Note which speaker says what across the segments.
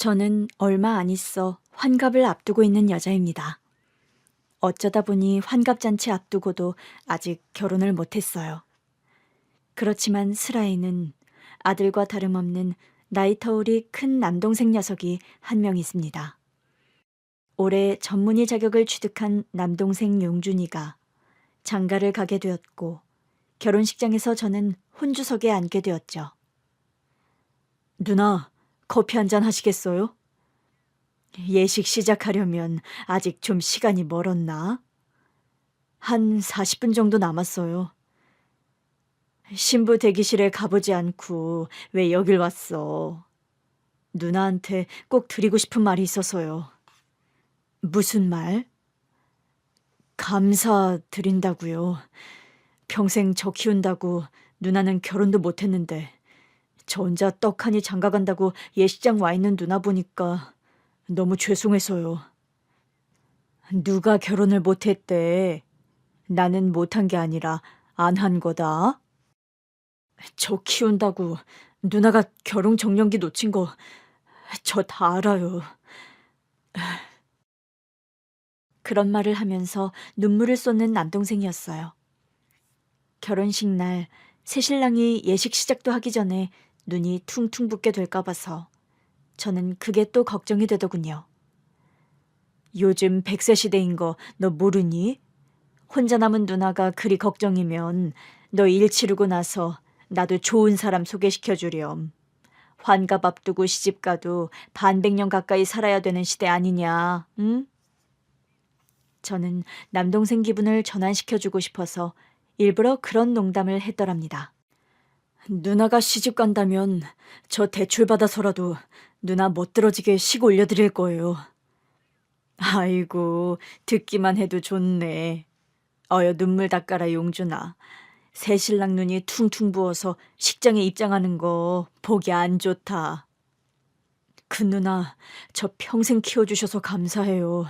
Speaker 1: 저는 얼마 안 있어 환갑을 앞두고 있는 여자입니다. 어쩌다 보니 환갑잔치 앞두고도 아직 결혼을 못했어요. 그렇지만 슬아에는 아들과 다름없는 나이 터울이 큰 남동생 녀석이 한 명 있습니다. 올해 전문의 자격을 취득한 남동생 용준이가 장가를 가게 되었고 결혼식장에서 저는 혼주석에 앉게 되었죠. 누나, 커피 한잔 하시겠어요? 예식 시작하려면 아직 좀 시간이 멀었나? 한 40분 정도 남았어요. 신부 대기실에 가보지 않고 왜 여길 왔어? 누나한테 꼭 드리고 싶은 말이 있어서요. 무슨 말? 감사드린다고요. 평생 저 키운다고 누나는 결혼도 못했는데 저 혼자 떡하니 장가간다고 예식장 와 있는 누나 보니까 너무 죄송해서요. 누가 결혼을 못했대? 나는 못한 게 아니라 안 한 거다. 저 키운다고 누나가 결혼 정년기 놓친 거 저 다 알아요. 그런 말을 하면서 눈물을 쏟는 남동생이었어요. 결혼식 날 새신랑이 예식 시작도 하기 전에 눈이 퉁퉁 붓게 될까 봐서 저는 그게 또 걱정이 되더군요. 요즘 100세 시대인 거 너 모르니? 혼자 남은 누나가 그리 걱정이면 너 일 치르고 나서 나도 좋은 사람 소개시켜 주렴. 환갑 앞두고 시집 가도 반백년 가까이 살아야 되는 시대 아니냐, 응? 저는 남동생 기분을 전환시켜주고 싶어서 일부러 그런 농담을 했더랍니다. 누나가 시집 간다면 저 대출 받아서라도 누나 멋들어지게 식 올려드릴 거예요. 아이고, 듣기만 해도 좋네. 어여 눈물 닦아라 용준아. 새신랑 눈이 퉁퉁 부어서 식장에 입장하는 거 보기 안 좋다. 큰 누나, 저 평생 키워주셔서 감사해요.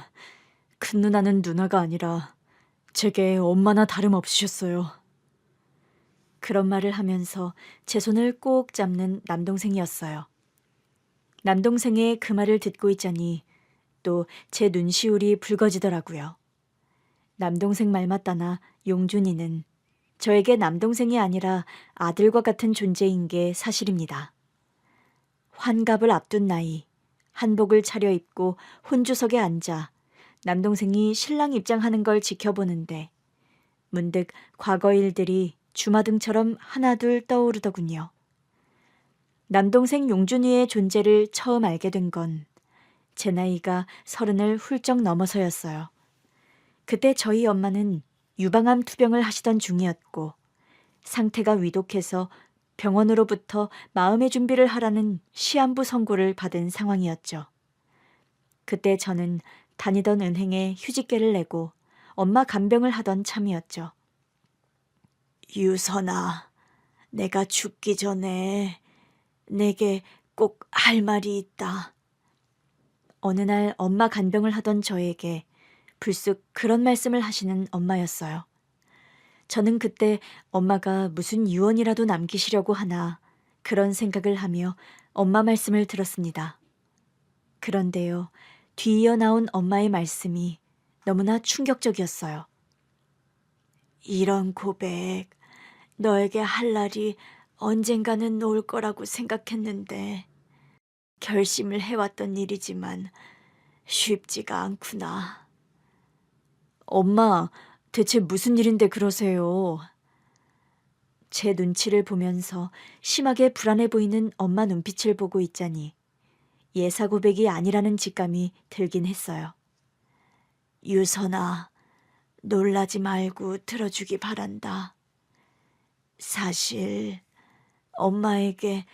Speaker 1: 큰 누나는 누나가 아니라 제게 엄마나 다름없으셨어요. 그런 말을 하면서 제 손을 꼭 잡는 남동생이었어요. 남동생의 그 말을 듣고 있자니 또 제 눈시울이 붉어지더라고요. 남동생 말 맞다나 용준이는 저에게 남동생이 아니라 아들과 같은 존재인 게 사실입니다. 환갑을 앞둔 나이, 한복을 차려입고 혼주석에 앉아 남동생이 신랑 입장하는 걸 지켜보는데 문득 과거 일들이 주마등처럼 하나둘 떠오르더군요. 남동생 용준이의 존재를 처음 알게 된 건 제 나이가 30을 훌쩍 넘어서였어요. 그때 저희 엄마는 유방암 투병을 하시던 중이었고 상태가 위독해서 병원으로부터 마음의 준비를 하라는 시한부 선고를 받은 상황이었죠. 그때 저는 다니던 은행에 휴직계를 내고 엄마 간병을 하던 참이었죠. 유선아, 내가 죽기 전에 내게 꼭 할 말이 있다. 어느 날 엄마 간병을 하던 저에게 불쑥 그런 말씀을 하시는 엄마였어요. 저는 그때 엄마가 무슨 유언이라도 남기시려고 하나 그런 생각을 하며 엄마 말씀을 들었습니다. 그런데요, 뒤이어 나온 엄마의 말씀이 너무나 충격적이었어요. 이런 고백, 너에게 할 날이 언젠가는 올 거라고 생각했는데 결심을 해왔던 일이지만 쉽지가 않구나. 엄마, 대체 무슨 일인데 그러세요? 제 눈치를 보면서 심하게 불안해 보이는 엄마 눈빛을 보고 있자니 예사 고백이 아니라는 직감이 들긴 했어요. 유선아, 놀라지 말고 들어주기 바란다. 사실 엄마에게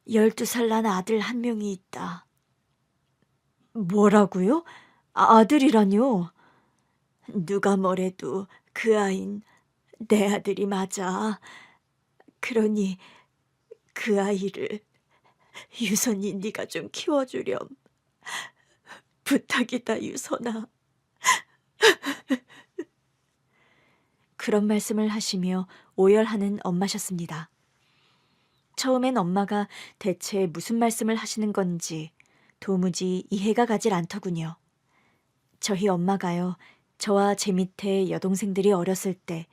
Speaker 1: 12살 난 아들 한 명이 있다. 뭐라고요? 아들이라뇨? 누가 뭐래도 그 아인 내 아들이 맞아. 그러니 그 아이를 유선이 네가 좀 키워주렴. 부탁이다 유선아. 그런 말씀을 하시며 오열하는 엄마셨습니다. 처음엔 엄마가 대체 무슨 말씀을 하시는 건지 도무지 이해가 가질 않더군요. 저희 엄마가요, 저와 제 밑에 여동생들이 어렸을 때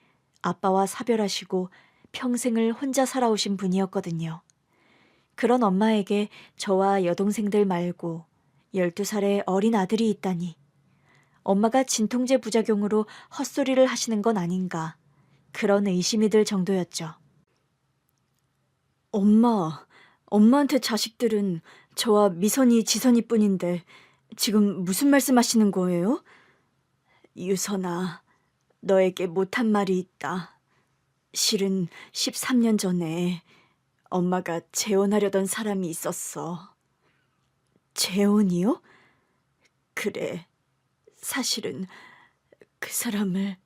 Speaker 1: 아빠와 사별하시고 평생을 혼자 살아오신 분이었거든요. 그런 엄마에게 저와 여동생들 말고 12살의 어린 아들이 있다니. 엄마가 진통제 부작용으로 헛소리를 하시는 건 아닌가. 그런 의심이 들 정도였죠. 엄마한테 자식들은 저와 미선이, 지선이 뿐인데 지금 무슨 말씀하시는 거예요? 유선아, 너에게 못한 말이 있다. 실은 13년 전에 엄마가 재혼하려던 사람이 있었어. 재혼이요? 그래, 사실은 그 사람을...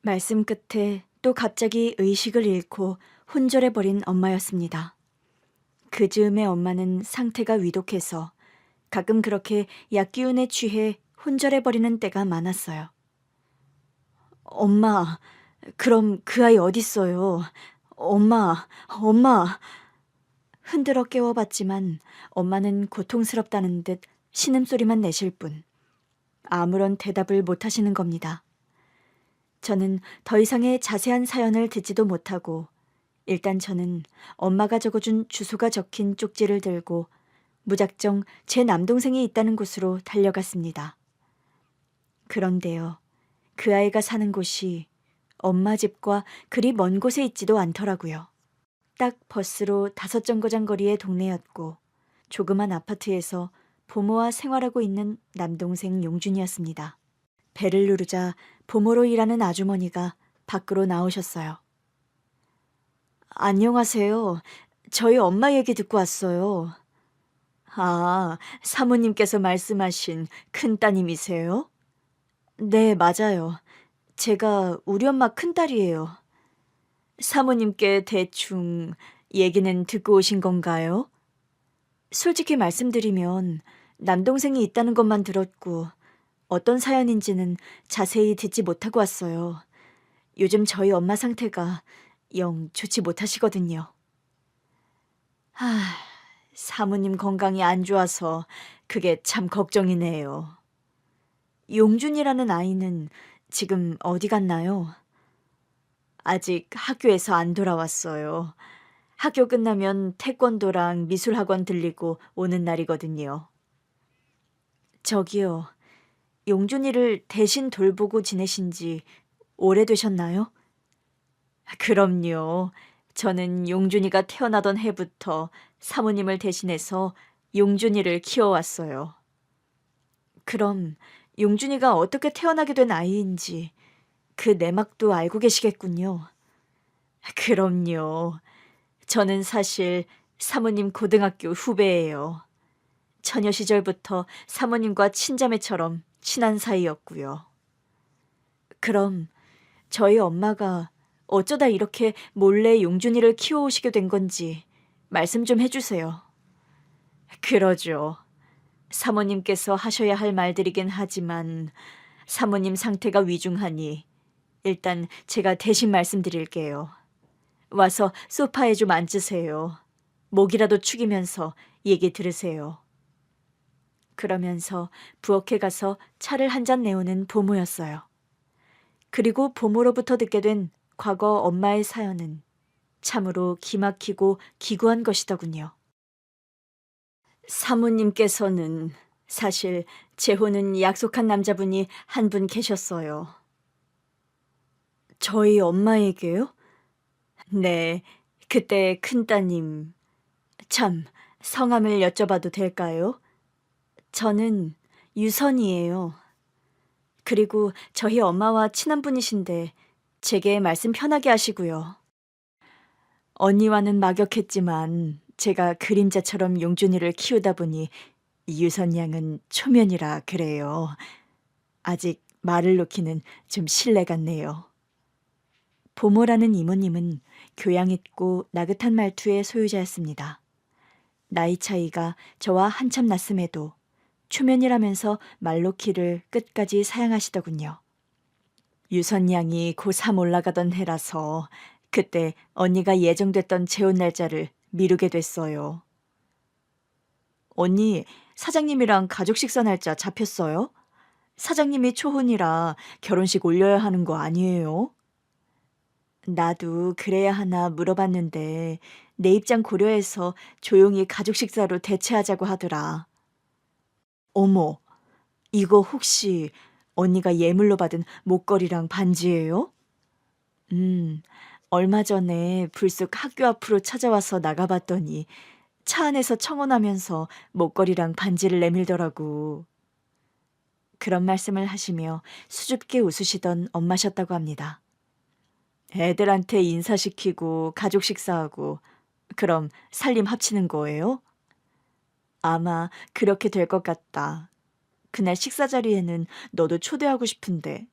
Speaker 1: 말씀 끝에 또 갑자기 의식을 잃고 혼절해버린 엄마였습니다. 그 즈음에 엄마는 상태가 위독해서 가끔 그렇게 약기운에 취해 혼절해버리는 때가 많았어요. 엄마, 그럼 그 아이 어딨어요? 엄마. 흔들어 깨워봤지만 엄마는 고통스럽다는 듯 신음소리만 내실 뿐 아무런 대답을 못하시는 겁니다. 저는 더 이상의 자세한 사연을 듣지도 못하고 일단 저는 엄마가 적어준 주소가 적힌 쪽지를 들고 무작정 제 남동생이 있다는 곳으로 달려갔습니다. 그런데요, 그 아이가 사는 곳이 엄마 집과 그리 먼 곳에 있지도 않더라고요. 딱 버스로 5정거장 거리의 동네였고 조그만 아파트에서 부모와 생활하고 있는 남동생 용준이었습니다. 배를 누르자 부모로 일하는 아주머니가 밖으로 나오셨어요. 안녕하세요. 저희 엄마 얘기 듣고 왔어요. 아, 사모님께서 말씀하신 큰따님이세요? 네, 맞아요. 제가 우리 엄마 큰딸이에요. 사모님께 대충 얘기는 듣고 오신 건가요? 솔직히 말씀드리면 남동생이 있다는 것만 들었고 어떤 사연인지는 자세히 듣지 못하고 왔어요. 요즘 저희 엄마 상태가 영 좋지 못하시거든요. 사모님 건강이 안 좋아서 그게 참 걱정이네요. 용준이라는 아이는 지금 어디 갔나요? 아직 학교에서 안 돌아왔어요. 학교 끝나면 태권도랑 미술학원 들리고 오는 날이거든요. 저기요, 용준이를 대신 돌보고 지내신 지 오래되셨나요? 그럼요. 저는 용준이가 태어나던 해부터 사모님을 대신해서 용준이를 키워왔어요. 그럼 용준이가 어떻게 태어나게 된 아이인지 그 내막도 알고 계시겠군요. 그럼요. 저는 사실 사모님 고등학교 후배예요. 처녀 시절부터 사모님과 친자매처럼 친한 사이였고요. 그럼 저희 엄마가 어쩌다 이렇게 몰래 용준이를 키워오시게 된 건지 말씀 좀 해주세요. 그러죠. 사모님께서 하셔야 할 말들이긴 하지만 사모님 상태가 위중하니 일단 제가 대신 말씀드릴게요. 와서 소파에 좀 앉으세요. 목이라도 축이면서 얘기 들으세요. 그러면서 부엌에 가서 차를 한 잔 내오는 보모였어요. 그리고 보모로부터 듣게 된 과거 엄마의 사연은 참으로 기막히고 기구한 것이더군요. 사모님께서는 사실 재혼은 약속한 남자분이 한 분 계셨어요. 저희 엄마에게요? 네, 그때 큰따님. 참, 성함을 여쭤봐도 될까요? 저는 유선이에요. 그리고 저희 엄마와 친한 분이신데 제게 말씀 편하게 하시고요. 언니와는 막역했지만 제가 그림자처럼 용준이를 키우다 보니 유선 양은 초면이라 그래요. 아직 말을 놓기는 좀 실례 같네요. 보모라는 이모님은 교양 있고 나긋한 말투의 소유자였습니다. 나이 차이가 저와 한참 났음에도 초면이라면서 말 놓기를 끝까지 사양하시더군요. 유선 양이 고3 올라가던 해라서 그때 언니가 예정됐던 재혼 날짜를 미루게 됐어요. 언니, 사장님이랑 가족 식사 날짜 잡혔어요? 사장님이 초혼이라 결혼식 올려야 하는 거 아니에요? 나도 그래야 하나 물어봤는데 내 입장 고려해서 조용히 가족 식사로 대체하자고 하더라. 어머, 이거 혹시 언니가 예물로 받은 목걸이랑 반지예요? 음, 얼마 전에 불쑥 학교 앞으로 찾아와서 나가봤더니 차 안에서 청혼하면서 목걸이랑 반지를 내밀더라고. 그런 말씀을 하시며 수줍게 웃으시던 엄마셨다고 합니다. 애들한테 인사시키고 가족 식사하고 그럼 살림 합치는 거예요? 아마 그렇게 될 것 같다. 그날 식사 자리에는 너도 초대하고 싶은데.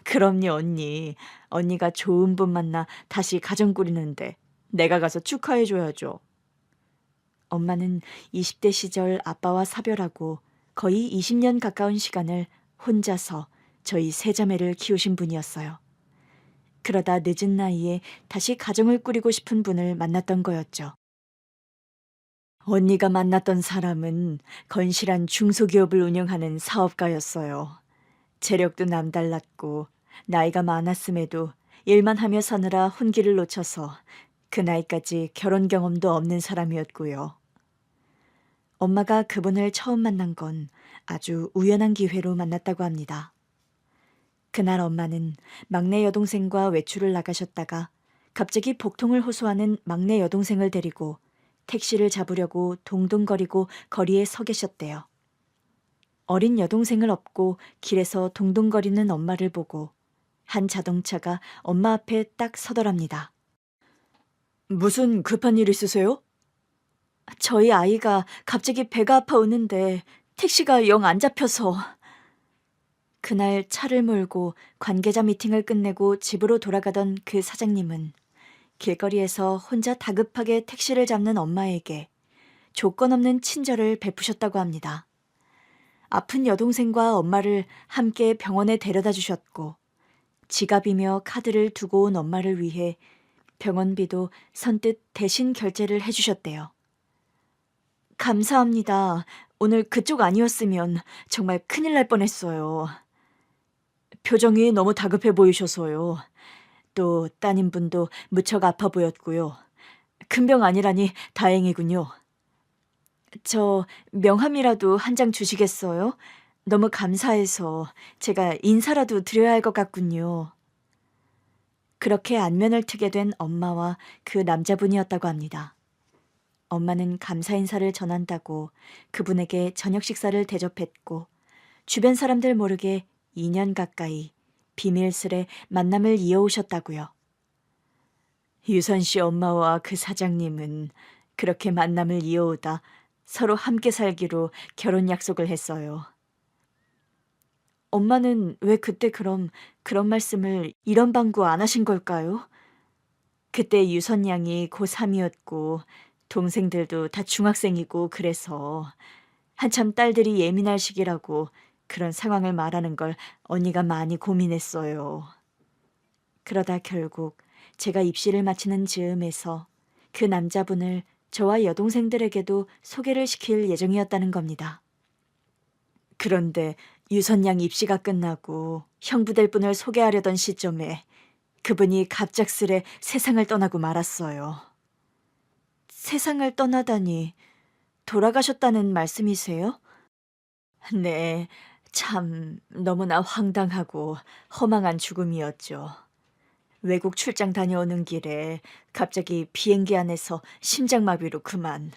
Speaker 1: 그럼요, 언니. 언니가 좋은 분 만나 다시 가정 꾸리는데 내가 가서 축하해줘야죠. 엄마는 20대 시절 아빠와 사별하고 거의 20년 가까운 시간을 혼자서 저희 세 자매를 키우신 분이었어요. 그러다 늦은 나이에 다시 가정을 꾸리고 싶은 분을 만났던 거였죠. 언니가 만났던 사람은 건실한 중소기업을 운영하는 사업가였어요. 재력도 남달랐고 나이가 많았음에도 일만 하며 사느라 혼기를 놓쳐서 그 나이까지 결혼 경험도 없는 사람이었고요. 엄마가 그분을 처음 만난 건 아주 우연한 기회로 만났다고 합니다. 그날 엄마는 막내 여동생과 외출을 나가셨다가 갑자기 복통을 호소하는 막내 여동생을 데리고 택시를 잡으려고 동동거리고 거리에 서 계셨대요. 어린 여동생을 업고 길에서 동동거리는 엄마를 보고 한 자동차가 엄마 앞에 딱 서더랍니다. 무슨 급한 일 있으세요? 저희 아이가 갑자기 배가 아파 오는데 택시가 영 안 잡혀서. 그날 차를 몰고 관계자 미팅을 끝내고 집으로 돌아가던 그 사장님은 길거리에서 혼자 다급하게 택시를 잡는 엄마에게 조건 없는 친절을 베푸셨다고 합니다. 아픈 여동생과 엄마를 함께 병원에 데려다 주셨고 지갑이며 카드를 두고 온 엄마를 위해 병원비도 선뜻 대신 결제를 해주셨대요. 감사합니다. 오늘 그쪽 아니었으면 정말 큰일 날 뻔했어요. 표정이 너무 다급해 보이셔서요. 또 따님분도 무척 아파 보였고요. 큰 병 아니라니 다행이군요. 저 명함이라도 한 장 주시겠어요? 너무 감사해서 제가 인사라도 드려야 할 것 같군요. 그렇게 안면을 트게 된 엄마와 그 남자분이었다고 합니다. 엄마는 감사 인사를 전한다고 그분에게 저녁 식사를 대접했고 주변 사람들 모르게 2년 가까이 비밀스레 만남을 이어오셨다고요. 유선 씨 엄마와 그 사장님은 그렇게 만남을 이어오다 서로 함께 살기로 결혼 약속을 했어요. 엄마는 왜 그때 그럼 그런 말씀을 이런 방구 안 하신 걸까요? 그때 유선 양이 고3이었고 동생들도 다 중학생이고 그래서 한참 딸들이 예민할 시기라고 그런 상황을 말하는 걸 언니가 많이 고민했어요. 그러다 결국 제가 입시를 마치는 즈음에서 그 남자분을 저와 여동생들에게도 소개를 시킬 예정이었다는 겁니다. 그런데 유선 양 입시가 끝나고 형부될 분을 소개하려던 시점에 그분이 갑작스레 세상을 떠나고 말았어요. 세상을 떠나다니 돌아가셨다는 말씀이세요? 네, 참 너무나 황당하고 허망한 죽음이었죠. 외국 출장 다녀오는 길에 갑자기 비행기 안에서 심장마비로 그만.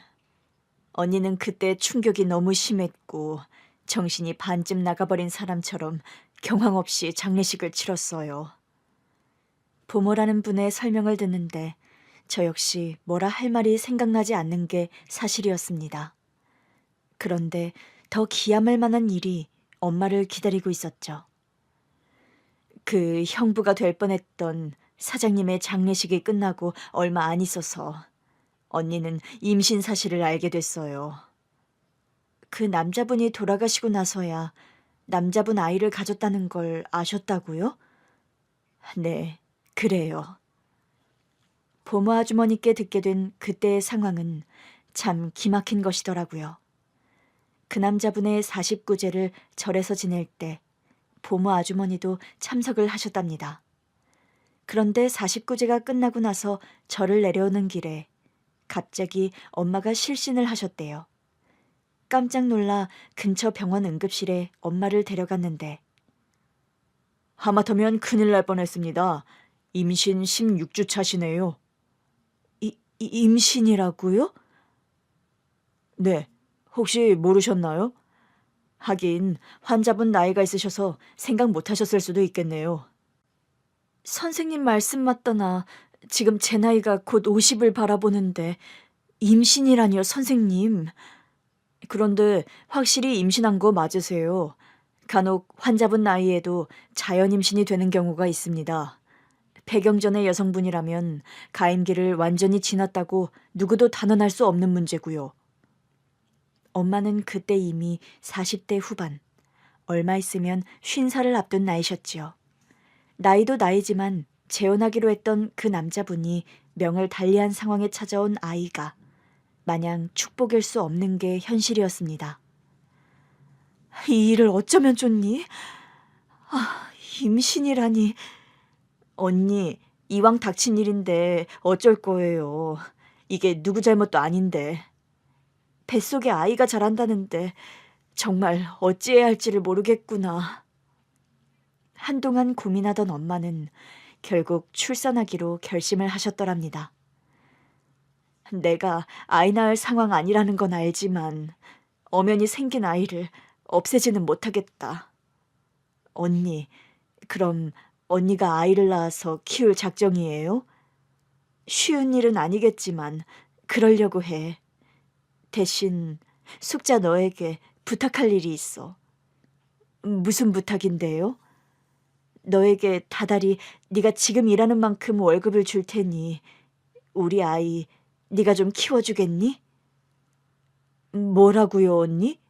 Speaker 1: 언니는 그때 충격이 너무 심했고 정신이 반쯤 나가버린 사람처럼 경황 없이 장례식을 치렀어요. 부모라는 분의 설명을 듣는데 저 역시 뭐라 할 말이 생각나지 않는 게 사실이었습니다. 그런데 더 기함할 만한 일이 엄마를 기다리고 있었죠. 그 형부가 될 뻔했던 사장님의 장례식이 끝나고 얼마 안 있어서 언니는 임신 사실을 알게 됐어요. 그 남자분이 돌아가시고 나서야 남자분 아이를 가졌다는 걸 아셨다고요? 네, 그래요. 보모 아주머니께 듣게 된 그때의 상황은 참 기막힌 것이더라고요. 그 남자분의 49제를 절에서 지낼 때 보모 아주머니도 참석을 하셨답니다. 그런데 49제가 끝나고 나서 절을 내려오는 길에 갑자기 엄마가 실신을 하셨대요. 깜짝 놀라 근처 병원 응급실에 엄마를 데려갔는데 하마터면 큰일 날 뻔했습니다. 임신 16주 차시네요. 임신이라고요? 네, 혹시 모르셨나요? 하긴 환자분 나이가 있으셔서 생각 못 하셨을 수도 있겠네요. 선생님 말씀 맞다나 지금 제 나이가 곧 50을 바라보는데 임신이라니요, 선생님. 그런데 확실히 임신한 거 맞으세요. 간혹 환자분 나이에도 자연 임신이 되는 경우가 있습니다. 폐경전의 여성분이라면 가임기를 완전히 지났다고 누구도 단언할 수 없는 문제고요. 엄마는 그때 이미 40대 후반, 얼마 있으면 50살을 앞둔 나이셨지요. 나이도 나이지만 재혼하기로 했던 그 남자분이 명을 달리한 상황에 찾아온 아이가 마냥 축복일 수 없는 게 현실이었습니다. 이 일을 어쩌면 좋니? 임신이라니. 언니, 이왕 닥친 일인데 어쩔 거예요. 이게 누구 잘못도 아닌데. 뱃속에 아이가 자란다는데 정말 어찌해야 할지를 모르겠구나. 한동안 고민하던 엄마는 결국 출산하기로 결심을 하셨더랍니다. 내가 아이 낳을 상황 아니라는 건 알지만 엄연히 생긴 아이를 없애지는 못하겠다. 언니, 그럼 언니가 아이를 낳아서 키울 작정이에요? 쉬운 일은 아니겠지만 그러려고 해. 대신 숙자 너에게 부탁할 일이 있어. 무슨 부탁인데요? 너에게 다달이 네가 지금 일하는 만큼 월급을 줄 테니 우리 아이 네가 좀 키워주겠니? 뭐라고요, 언니?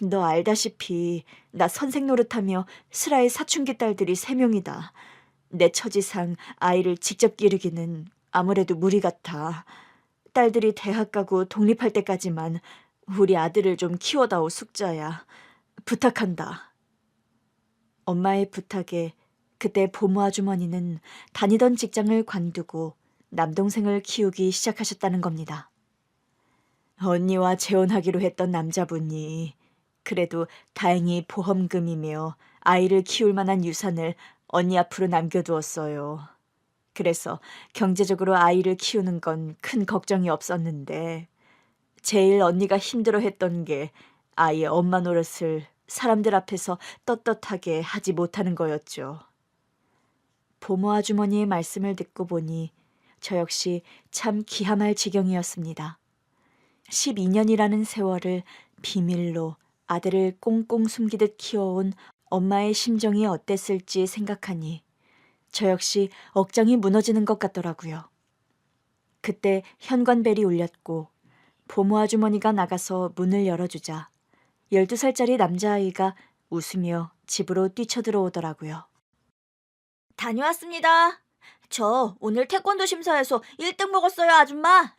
Speaker 1: 너 알다시피 나 선생 노릇하며 슬아의 사춘기 딸들이 3명이다. 내 처지상 아이를 직접 기르기는 아무래도 무리 같아. 딸들이 대학 가고 독립할 때까지만 우리 아들을 좀 키워다오, 숙자야. 부탁한다. 엄마의 부탁에 그때 보모 아주머니는 다니던 직장을 관두고 남동생을 키우기 시작하셨다는 겁니다. 언니와 재혼하기로 했던 남자분이 그래도 다행히 보험금이며 아이를 키울 만한 유산을 언니 앞으로 남겨두었어요. 그래서 경제적으로 아이를 키우는 건 큰 걱정이 없었는데 제일 언니가 힘들어했던 게 아이의 엄마 노릇을 사람들 앞에서 떳떳하게 하지 못하는 거였죠. 보모 아주머니의 말씀을 듣고 보니 저 역시 참 기함할 지경이었습니다. 12년이라는 세월을 비밀로 아들을 꽁꽁 숨기듯 키워온 엄마의 심정이 어땠을지 생각하니 저 역시 억장이 무너지는 것 같더라고요. 그때 현관벨이 울렸고 보모 아주머니가 나가서 문을 열어주자 12살짜리 남자아이가 웃으며 집으로 뛰쳐들어오더라고요. 다녀왔습니다. 저 오늘 태권도 심사에서 1등 먹었어요, 아줌마.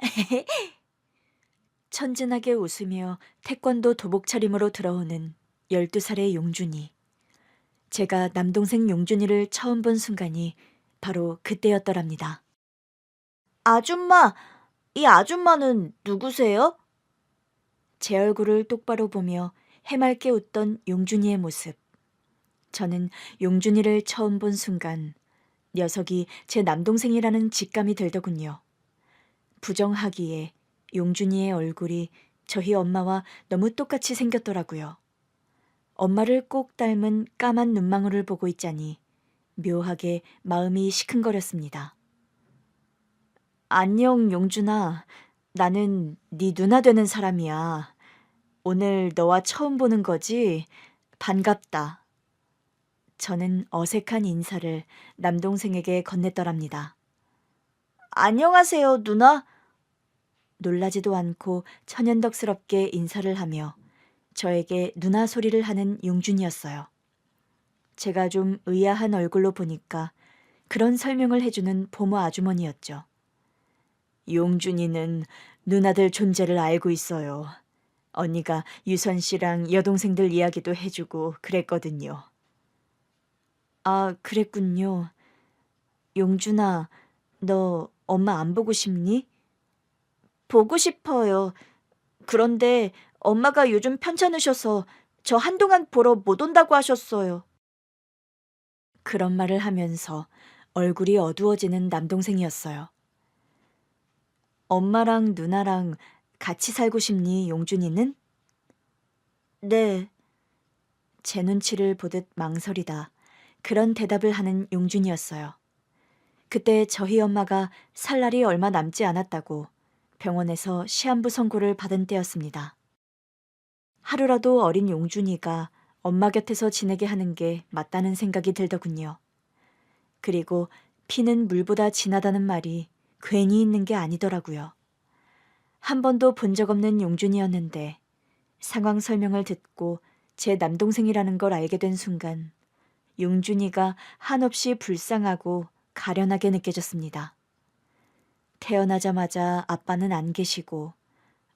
Speaker 1: 천진하게 웃으며 태권도 도복 차림으로 들어오는 12살의 용준이. 제가 남동생 용준이를 처음 본 순간이 바로 그때였더랍니다. 아줌마, 이 아줌마는 누구세요? 제 얼굴을 똑바로 보며 해맑게 웃던 용준이의 모습. 저는 용준이를 처음 본 순간 녀석이 제 남동생이라는 직감이 들더군요. 부정하기에 용준이의 얼굴이 저희 엄마와 너무 똑같이 생겼더라고요. 엄마를 꼭 닮은 까만 눈망울을 보고 있자니 묘하게 마음이 시큰거렸습니다. 안녕, 용준아. 나는 네 누나 되는 사람이야. 오늘 너와 처음 보는 거지? 반갑다. 저는 어색한 인사를 남동생에게 건넸더랍니다. 안녕하세요, 누나. 놀라지도 않고 천연덕스럽게 인사를 하며 저에게 누나 소리를 하는 용준이었어요. 제가 좀 의아한 얼굴로 보니까 그런 설명을 해주는 보모 아주머니였죠. 용준이는 누나들 존재를 알고 있어요. 언니가 유선 씨랑 여동생들 이야기도 해주고 그랬거든요. 아, 그랬군요. 용준아, 너 엄마 안 보고 싶니? 보고 싶어요. 그런데 엄마가 요즘 편찮으셔서 저 한동안 보러 못 온다고 하셨어요. 그런 말을 하면서 얼굴이 어두워지는 남동생이었어요. 엄마랑 누나랑 같이 살고 싶니, 용준이는? 네. 제 눈치를 보듯 망설이다 그런 대답을 하는 용준이었어요. 그때 저희 엄마가 살 날이 얼마 남지 않았다고 병원에서 시한부 선고를 받은 때였습니다. 하루라도 어린 용준이가 엄마 곁에서 지내게 하는 게 맞다는 생각이 들더군요. 그리고 피는 물보다 진하다는 말이 괜히 있는 게 아니더라고요. 한 번도 본 적 없는 용준이었는데 상황 설명을 듣고 제 남동생이라는 걸 알게 된 순간 용준이가 한없이 불쌍하고 가련하게 느껴졌습니다. 태어나자마자 아빠는 안 계시고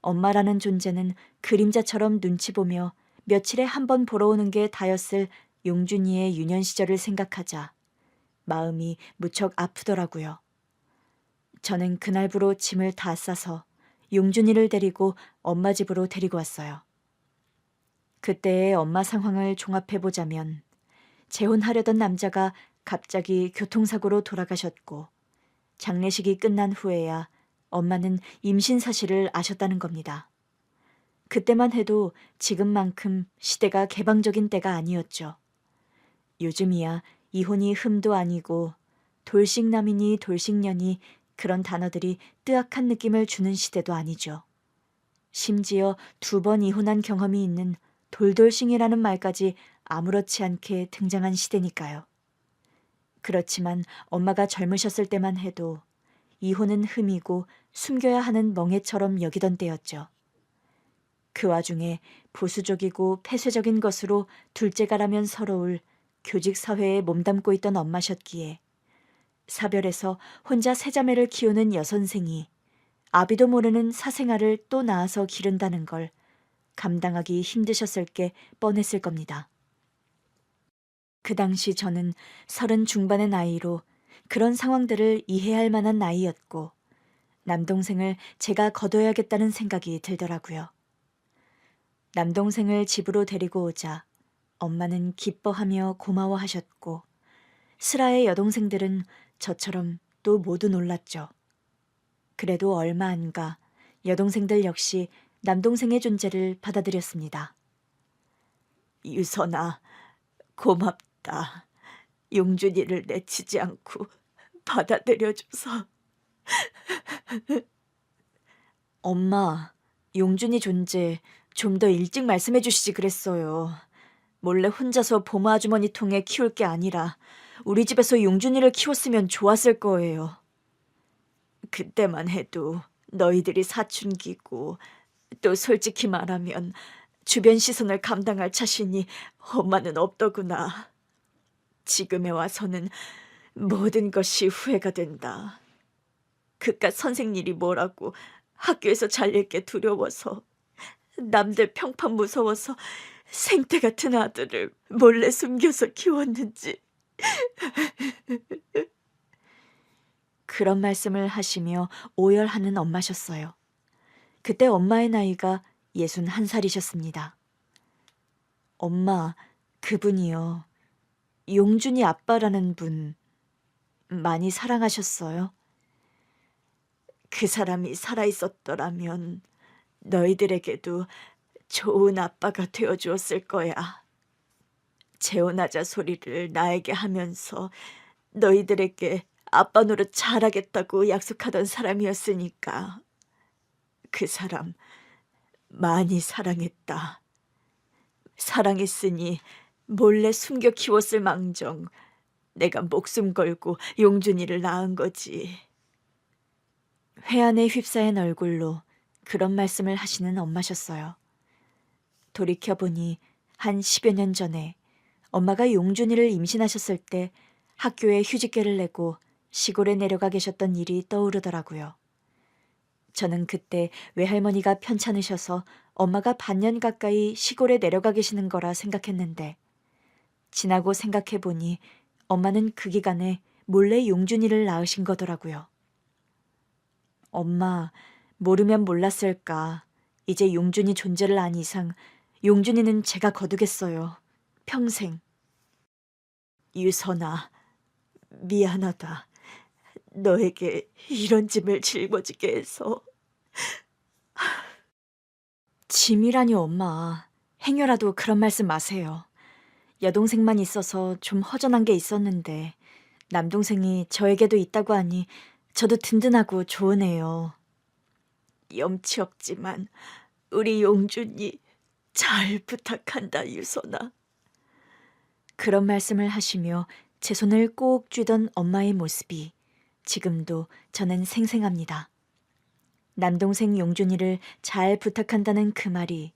Speaker 1: 엄마라는 존재는 그림자처럼 눈치 보며 며칠에 한 번 보러 오는 게 다였을 용준이의 유년 시절을 생각하자 마음이 무척 아프더라고요. 저는 그날부로 짐을 다 싸서 용준이를 데리고 엄마 집으로 데리고 왔어요. 그때의 엄마 상황을 종합해보자면 재혼하려던 남자가 갑자기 교통사고로 돌아가셨고 장례식이 끝난 후에야 엄마는 임신 사실을 아셨다는 겁니다. 그때만 해도 지금만큼 시대가 개방적인 때가 아니었죠. 요즘이야 이혼이 흠도 아니고 돌싱남이니 돌싱년이 그런 단어들이 뜨악한 느낌을 주는 시대도 아니죠. 심지어 2번 이혼한 경험이 있는 돌돌싱이라는 말까지 아무렇지 않게 등장한 시대니까요. 그렇지만 엄마가 젊으셨을 때만 해도 이혼은 흠이고 숨겨야 하는 멍해처럼 여기던 때였죠. 그 와중에 보수적이고 폐쇄적인 것으로 둘째가라면 서러울 교직 사회에 몸담고 있던 엄마셨기에 사별해서 혼자 세 자매를 키우는 여선생이 아비도 모르는 사생아를 또 낳아서 기른다는 걸 감당하기 힘드셨을 게 뻔했을 겁니다. 그 당시 저는 30 중반의 나이로 그런 상황들을 이해할 만한 나이였고 남동생을 제가 거둬야겠다는 생각이 들더라고요. 남동생을 집으로 데리고 오자 엄마는 기뻐하며 고마워하셨고 슬아의 여동생들은 저처럼 또 모두 놀랐죠. 그래도 얼마 안 가 여동생들 역시 남동생의 존재를 받아들였습니다. 유선아, 고맙다. 용준이를 내치지 않고 받아들여줘서. 엄마, 용준이 존재 좀 더 일찍 말씀해 주시지 그랬어요. 몰래 혼자서 보모 아주머니 통해 키울 게 아니라 우리 집에서 용준이를 키웠으면 좋았을 거예요. 그때만 해도 너희들이 사춘기고 또 솔직히 말하면 주변 시선을 감당할 자신이 엄마는 없더구나. 지금에 와서는 모든 것이 후회가 된다. 그깟 선생님이 뭐라고 학교에서 잘릴 게 두려워서 남들 평판 무서워서 생태 같은 아들을 몰래 숨겨서 키웠는지. 그런 말씀을 하시며 오열하는 엄마셨어요. 그때 엄마의 나이가 61살이셨습니다. 엄마, 그분이요. 용준이 아빠라는 분 많이 사랑하셨어요? 그 사람이 살아있었더라면 너희들에게도 좋은 아빠가 되어주었을 거야. 재혼하자 소리를 나에게 하면서 너희들에게 아빠 노릇 잘하겠다고 약속하던 사람이었으니까. 그 사람 많이 사랑했다. 사랑했으니 몰래 숨겨 키웠을 망정 내가 목숨 걸고 용준이를 낳은 거지. 회한에 휩싸인 얼굴로 그런 말씀을 하시는 엄마셨어요. 돌이켜보니 한 10여 년 전에 엄마가 용준이를 임신하셨을 때 학교에 휴직계를 내고 시골에 내려가 계셨던 일이 떠오르더라고요. 저는 그때 외할머니가 편찮으셔서 엄마가 반년 가까이 시골에 내려가 계시는 거라 생각했는데 지나고 생각해보니 엄마는 그 기간에 몰래 용준이를 낳으신 거더라고요. 엄마, 모르면 몰랐을까. 이제 용준이 존재를 안 이상 용준이는 제가 거두겠어요. 평생. 유선아, 미안하다. 너에게 이런 짐을 짊어지게 해서. 짐이라니 엄마. 행여라도 그런 말씀 마세요. 여동생만 있어서 좀 허전한 게 있었는데 남동생이 저에게도 있다고 하니 저도 든든하고 좋으네요. 염치 없지만 우리 용준이 잘 부탁한다, 유선아. 그런 말씀을 하시며 제 손을 꼭 쥐던 엄마의 모습이 지금도 저는 생생합니다. 남동생 용준이를 잘 부탁한다는 그 말이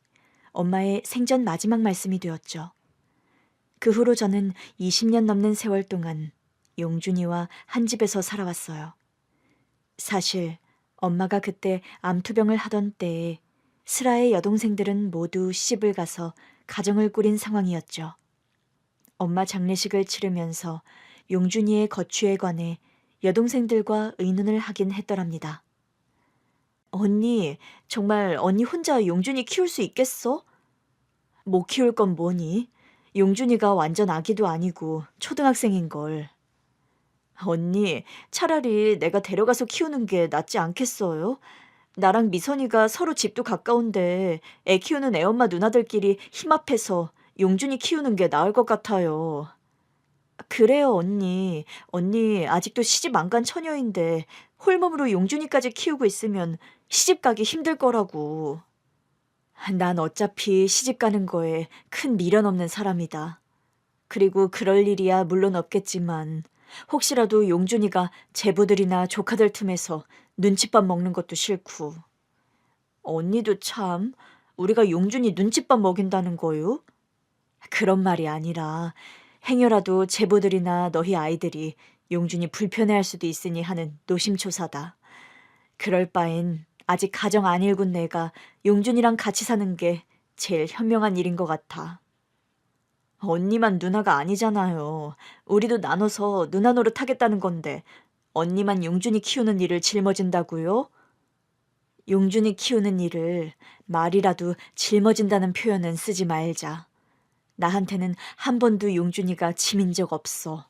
Speaker 1: 엄마의 생전 마지막 말씀이 되었죠. 그 후로 저는 20년 넘는 세월 동안 용준이와 한 집에서 살아왔어요. 사실 엄마가 그때 암투병을 하던 때에 슬아의 여동생들은 모두 시집을 가서 가정을 꾸린 상황이었죠. 엄마 장례식을 치르면서 용준이의 거취에 관해 여동생들과 의논을 하긴 했더랍니다. 언니, 정말 언니 혼자 용준이 키울 수 있겠어? 못 키울 건 뭐니? 용준이가 완전 아기도 아니고 초등학생인걸. 언니, 차라리 내가 데려가서 키우는 게 낫지 않겠어요? 나랑 미선이가 서로 집도 가까운데 애 키우는 애엄마 누나들끼리 힘합해서 용준이 키우는 게 나을 것 같아요. 그래요, 언니. 언니 아직도 시집 안 간 처녀인데 홀몸으로 용준이까지 키우고 있으면 시집 가기 힘들 거라고. 난 어차피 시집 가는 거에 큰 미련 없는 사람이다. 그리고 그럴 일이야 물론 없겠지만 혹시라도 용준이가 제부들이나 조카들 틈에서 눈칫밥 먹는 것도 싫고. 언니도 참, 우리가 용준이 눈칫밥 먹인다는 거요? 그런 말이 아니라 행여라도 제부들이나 너희 아이들이 용준이 불편해할 수도 있으니 하는 노심초사다. 그럴 바엔 아직 가정 안 일군 내가 용준이랑 같이 사는 게 제일 현명한 일인 것 같아. 언니만 누나가 아니잖아요. 우리도 나눠서 누나 노릇 하겠다는 건데 언니만 용준이 키우는 일을 짊어진다고요? 용준이 키우는 일을 말이라도 짊어진다는 표현은 쓰지 말자. 나한테는 한 번도 용준이가 짐인 적 없어.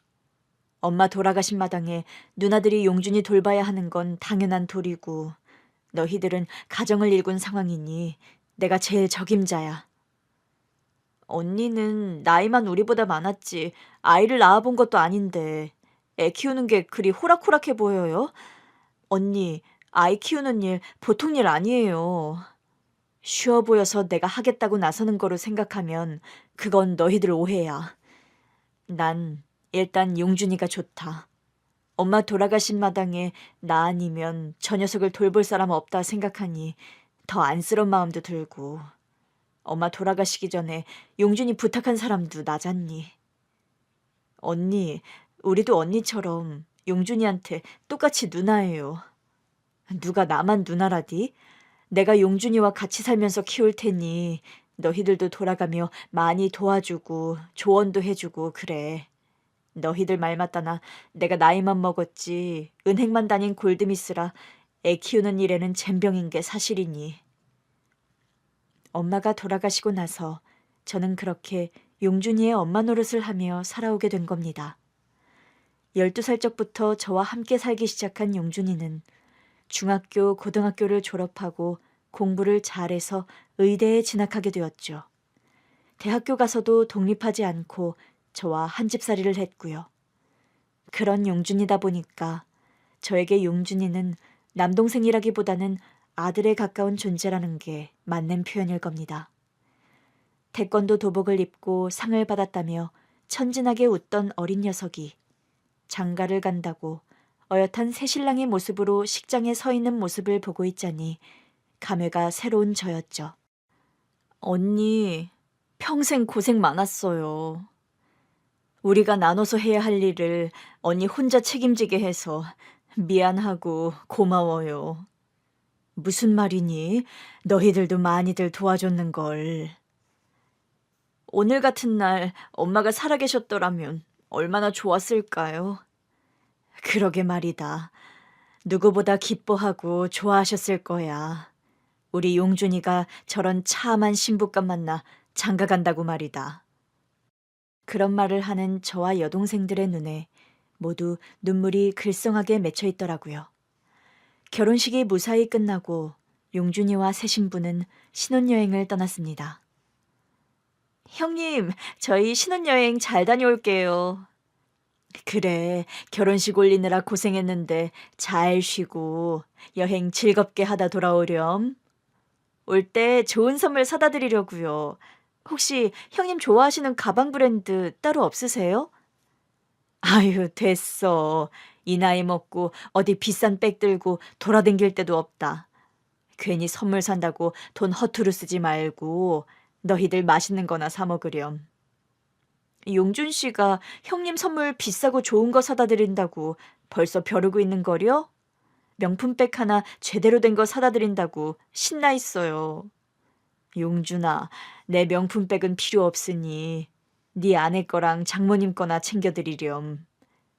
Speaker 1: 엄마 돌아가신 마당에 누나들이 용준이 돌봐야 하는 건 당연한 도리고 너희들은 가정을 일군 상황이니 내가 제일 적임자야. 언니는 나이만 우리보다 많았지 아이를 낳아본 것도 아닌데 애 키우는 게 그리 호락호락해 보여요? 언니, 아이 키우는 일 보통 일 아니에요. 쉬워 보여서 내가 하겠다고 나서는 거로 생각하면 그건 너희들 오해야. 난 일단 용준이가 좋다. 엄마 돌아가신 마당에 나 아니면 저 녀석을 돌볼 사람 없다 생각하니 더 안쓰러운 마음도 들고 엄마 돌아가시기 전에 용준이 부탁한 사람도 나잖니. 언니, 우리도 언니처럼 용준이한테 똑같이 누나예요. 누가 나만 누나라디? 내가 용준이와 같이 살면서 키울 테니 너희들도 돌아가며 많이 도와주고 조언도 해주고 그래. 너희들 말 맞다나 내가 나이만 먹었지 은행만 다닌 골드미스라 애 키우는 일에는 젬병인 게 사실이니. 엄마가 돌아가시고 나서 저는 그렇게 용준이의 엄마 노릇을 하며 살아오게 된 겁니다. 12살 적부터 저와 함께 살기 시작한 용준이는 중학교, 고등학교를 졸업하고 공부를 잘해서 의대에 진학하게 되었죠. 대학교 가서도 독립하지 않고 저와 한 집살이를 했고요. 그런 용준이다 보니까 저에게 용준이는 남동생이라기보다는 아들에 가까운 존재라는 게 맞는 표현일 겁니다. 태권도 도복을 입고 상을 받았다며 천진하게 웃던 어린 녀석이 장가를 간다고 어엿한 새신랑의 모습으로 식장에 서 있는 모습을 보고 있자니 감회가 새로운 저였죠. 언니, 평생 고생 많았어요. 우리가 나눠서 해야 할 일을 언니 혼자 책임지게 해서 미안하고 고마워요. 무슨 말이니? 너희들도 많이들 도와줬는걸. 오늘 같은 날 엄마가 살아계셨더라면 얼마나 좋았을까요? 그러게 말이다. 누구보다 기뻐하고 좋아하셨을 거야. 우리 용준이가 저런 참한 신부감 만나 장가간다고 말이다. 그런 말을 하는 저와 여동생들의 눈에 모두 눈물이 글썽하게 맺혀 있더라고요. 결혼식이 무사히 끝나고 용준이와 새 신부는 신혼여행을 떠났습니다. 형님, 저희 신혼여행 잘 다녀올게요. 그래, 결혼식 올리느라 고생했는데 잘 쉬고 여행 즐겁게 하다 돌아오렴. 올 때 좋은 선물 사다 드리려고요. 혹시 형님 좋아하시는 가방 브랜드 따로 없으세요? 아유, 됐어. 이 나이 먹고 어디 비싼 백 들고 돌아다닐 때도 없다. 괜히 선물 산다고 돈 허투루 쓰지 말고 너희들 맛있는 거나 사 먹으렴. 용준 씨가 형님 선물 비싸고 좋은 거 사다 드린다고 벌써 벼르고 있는 거려? 명품백 하나 제대로 된 거 사다 드린다고 신나 있어요. 용준아, 내 명품백은 필요 없으니 네 아내 거랑 장모님 거나 챙겨드리렴.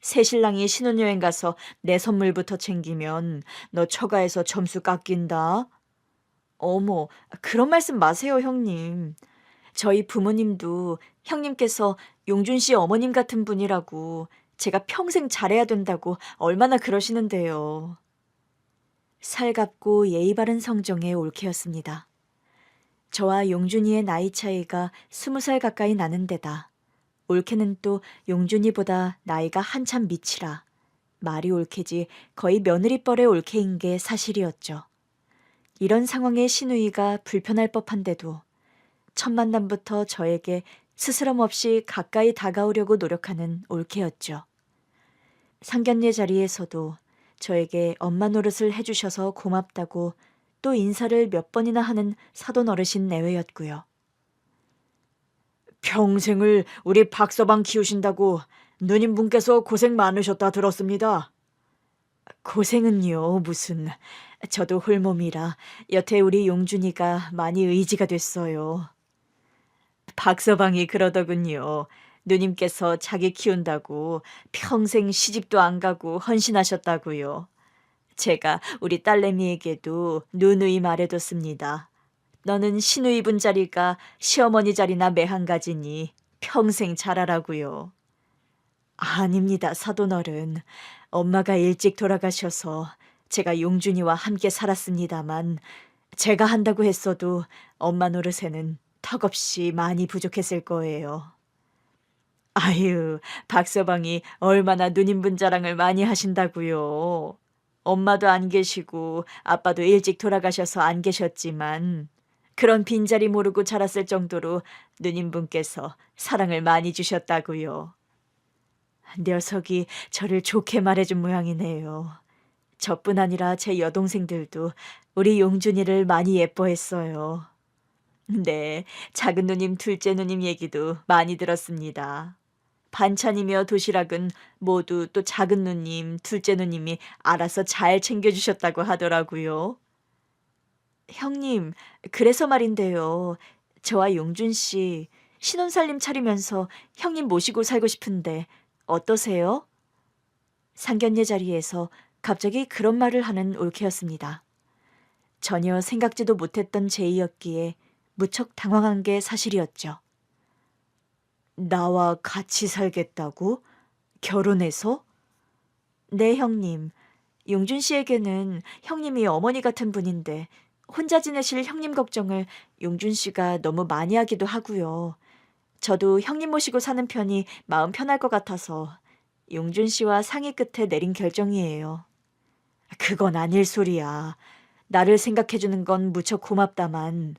Speaker 1: 새신랑이 신혼여행 가서 내 선물부터 챙기면 너 처가에서 점수 깎인다. 어머, 그런 말씀 마세요, 형님. 저희 부모님도 형님께서 용준 씨 어머님 같은 분이라고 제가 평생 잘해야 된다고 얼마나 그러시는데요. 살갑고 예의 바른 성정의 올케였습니다. 저와 용준이의 나이 차이가 20살 가까이 나는 데다 올케는 또 용준이보다 나이가 한참 미치라 말이 올케지 거의 며느리뻘의 올케인 게 사실이었죠. 이런 상황에 시누이가 불편할 법한데도 첫 만남부터 저에게 스스럼 없이 가까이 다가오려고 노력하는 올케였죠. 상견례 자리에서도 저에게 엄마 노릇을 해주셔서 고맙다고 또 인사를 몇 번이나 하는 사돈 어르신 내외였고요. 평생을 우리 박서방 키우신다고 누님분께서 고생 많으셨다 들었습니다. 고생은요, 무슨. 저도 홀몸이라 여태 우리 용준이가 많이 의지가 됐어요. 박서방이 그러더군요. 누님께서 자기 키운다고 평생 시집도 안 가고 헌신하셨다고요. 제가 우리 딸내미에게도 누누이 말해뒀습니다. 너는 시누이 분 자리가 시어머니 자리나 매한가지니 평생 잘하라고요. 아닙니다, 사돈어른. 엄마가 일찍 돌아가셔서 제가 용준이와 함께 살았습니다만 제가 한다고 했어도 엄마 노릇에는 턱없이 많이 부족했을 거예요. 아유, 박서방이 얼마나 누님분 자랑을 많이 하신다고요. 엄마도 안 계시고 아빠도 일찍 돌아가셔서 안 계셨지만 그런 빈자리 모르고 자랐을 정도로 누님분께서 사랑을 많이 주셨다고요. 녀석이 저를 좋게 말해준 모양이네요. 저뿐 아니라 제 여동생들도 우리 용준이를 많이 예뻐했어요. 네, 작은 누님, 둘째 누님 얘기도 많이 들었습니다. 반찬이며 도시락은 모두 또 작은 누님, 둘째 누님이 알아서 잘 챙겨주셨다고 하더라고요. 형님, 그래서 말인데요. 저와 용준 씨 신혼살림 차리면서 형님 모시고 살고 싶은데 어떠세요? 상견례 자리에서 갑자기 그런 말을 하는 올케였습니다. 전혀 생각지도 못했던 제의였기에 무척 당황한 게 사실이었죠. 나와 같이 살겠다고? 결혼해서? 네, 형님. 용준 씨에게는 형님이 어머니 같은 분인데 혼자 지내실 형님 걱정을 용준 씨가 너무 많이 하기도 하고요. 저도 형님 모시고 사는 편이 마음 편할 것 같아서 용준 씨와 상의 끝에 내린 결정이에요. 그건 아닐 소리야. 나를 생각해주는 건 무척 고맙다만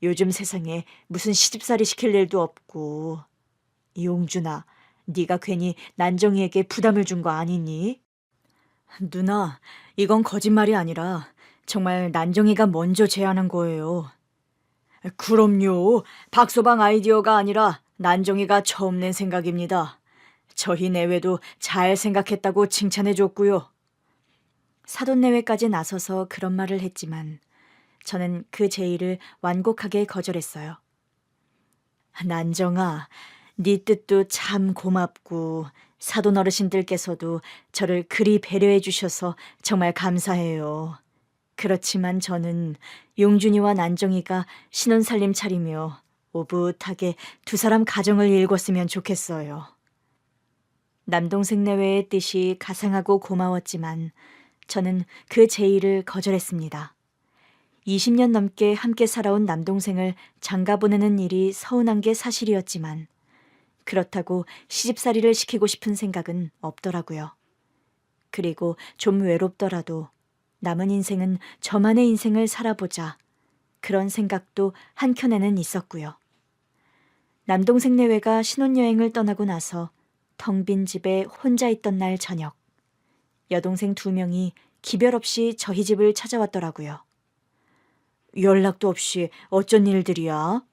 Speaker 1: 요즘 세상에 무슨 시집살이 시킬 일도 없고. 용준아, 네가 괜히 난정이에게 부담을 준 거 아니니? 누나, 이건 거짓말이 아니라 정말 난정이가 먼저 제안한 거예요. 그럼요. 박서방 아이디어가 아니라 난정이가 처음 낸 생각입니다. 저희 내외도 잘 생각했다고 칭찬해 줬고요. 사돈내외까지 나서서 그런 말을 했지만 저는 그 제의를 완곡하게 거절했어요. 난정아, 네 뜻도 참 고맙고 사돈 어르신들께서도 저를 그리 배려해 주셔서 정말 감사해요. 그렇지만 저는 용준이와 난정이가 신혼살림 차리며 오붓하게 두 사람 가정을 일궜으면 좋겠어요. 남동생 내외의 뜻이 가상하고 고마웠지만 저는 그 제의를 거절했습니다. 20년 넘게 함께 살아온 남동생을 장가 보내는 일이 서운한 게 사실이었지만 그렇다고 시집살이를 시키고 싶은 생각은 없더라고요. 그리고 좀 외롭더라도 남은 인생은 저만의 인생을 살아보자. 그런 생각도 한켠에는 있었고요. 남동생 내외가 신혼여행을 떠나고 나서 텅 빈 집에 혼자 있던 날 저녁, 여동생 2명이 기별 없이 저희 집을 찾아왔더라고요. 연락도 없이 어쩐 일들이야?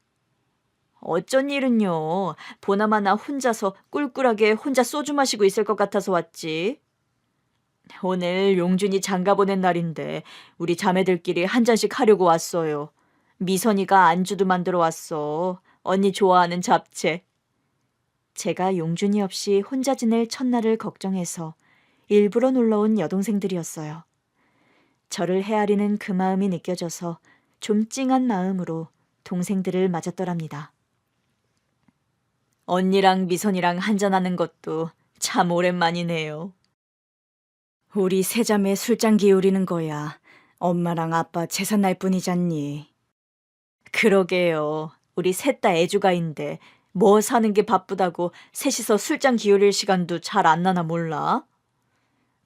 Speaker 1: 어쩐 일은요. 보나마나 혼자서 꿀꿀하게 혼자 소주 마시고 있을 것 같아서 왔지. 오늘 용준이 장가 보낸 날인데 우리 자매들끼리 한 잔씩 하려고 왔어요. 미선이가 안주도 만들어 왔어. 언니 좋아하는 잡채. 제가 용준이 없이 혼자 지낼 첫날을 걱정해서 일부러 놀러온 여동생들이었어요. 저를 헤아리는 그 마음이 느껴져서 좀 찡한 마음으로 동생들을 맞았더랍니다. 언니랑 미선이랑 한잔하는 것도 참 오랜만이네요. 우리 세자매 술잔 기울이는 거야. 엄마랑 아빠 재산 날 뿐이잖니. 그러게요. 우리 셋 다 애주가인데 뭐 사는 게 바쁘다고 셋이서 술잔 기울일 시간도 잘 안 나나 몰라?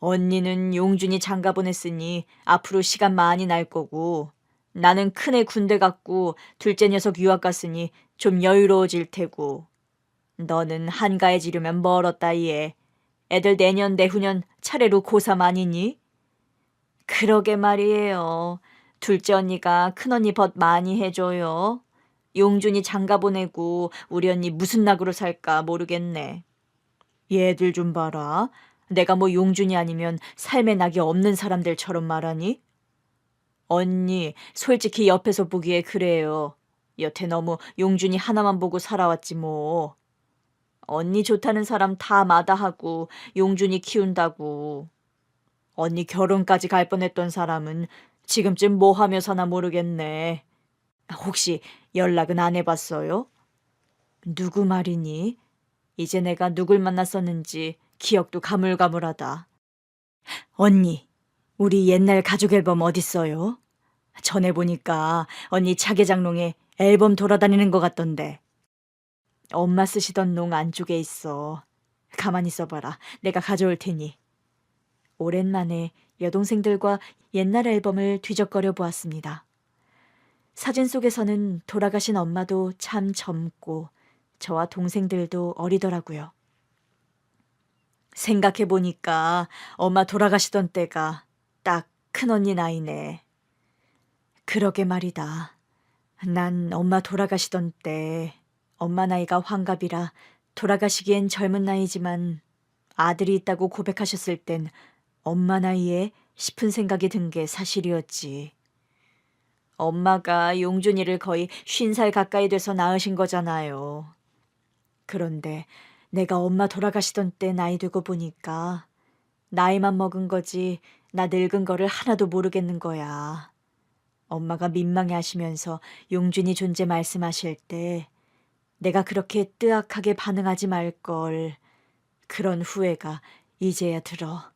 Speaker 1: 언니는 용준이 장가 보냈으니 앞으로 시간 많이 날 거고 나는 큰애 군대 갔고 둘째 녀석 유학 갔으니 좀 여유로워질 테고 너는 한가해지려면 멀었다 얘. 애들 내년 내후년 차례로 고3 아니니? 그러게 말이에요. 둘째 언니가 큰언니 벗 많이 해줘요. 용준이 장가 보내고 우리 언니 무슨 낙으로 살까 모르겠네. 얘들 좀 봐라. 내가 뭐 용준이 아니면 삶의 낙이 없는 사람들처럼 말하니? 언니, 솔직히 옆에서 보기에 그래요. 여태 너무 용준이 하나만 보고 살아왔지 뭐. 언니 좋다는 사람 다 마다하고 용준이 키운다고. 언니 결혼까지 갈 뻔했던 사람은 지금쯤 뭐 하며 사나 모르겠네. 혹시 연락은 안 해봤어요? 누구 말이니? 이제 내가 누굴 만났었는지 기억도 가물가물하다. 언니, 우리 옛날 가족 앨범 어딨어요? 전에 보니까 언니 자개장롱에 앨범 돌아다니는 것 같던데. 엄마 쓰시던 농 안쪽에 있어. 가만히 있어봐라. 내가 가져올 테니. 오랜만에 여동생들과 옛날 앨범을 뒤적거려 보았습니다. 사진 속에서는 돌아가신 엄마도 참 젊고 저와 동생들도 어리더라고요. 생각해보니까 엄마 돌아가시던 때가 딱 큰언니 나이네. 그러게 말이다. 난 엄마 돌아가시던 때 엄마 나이가 환갑이라 돌아가시기엔 젊은 나이지만 아들이 있다고 고백하셨을 땐 엄마 나이에 싶은 생각이 든 게 사실이었지. 엄마가 용준이를 거의 50살 가까이 돼서 낳으신 거잖아요. 그런데 내가 엄마 돌아가시던 때 나이 되고 보니까 나이만 먹은 거지 나 늙은 거를 하나도 모르겠는 거야. 엄마가 민망해 하시면서 용준이 존재 말씀하실 때 내가 그렇게 뜨악하게 반응하지 말걸. 그런 후회가 이제야 들어.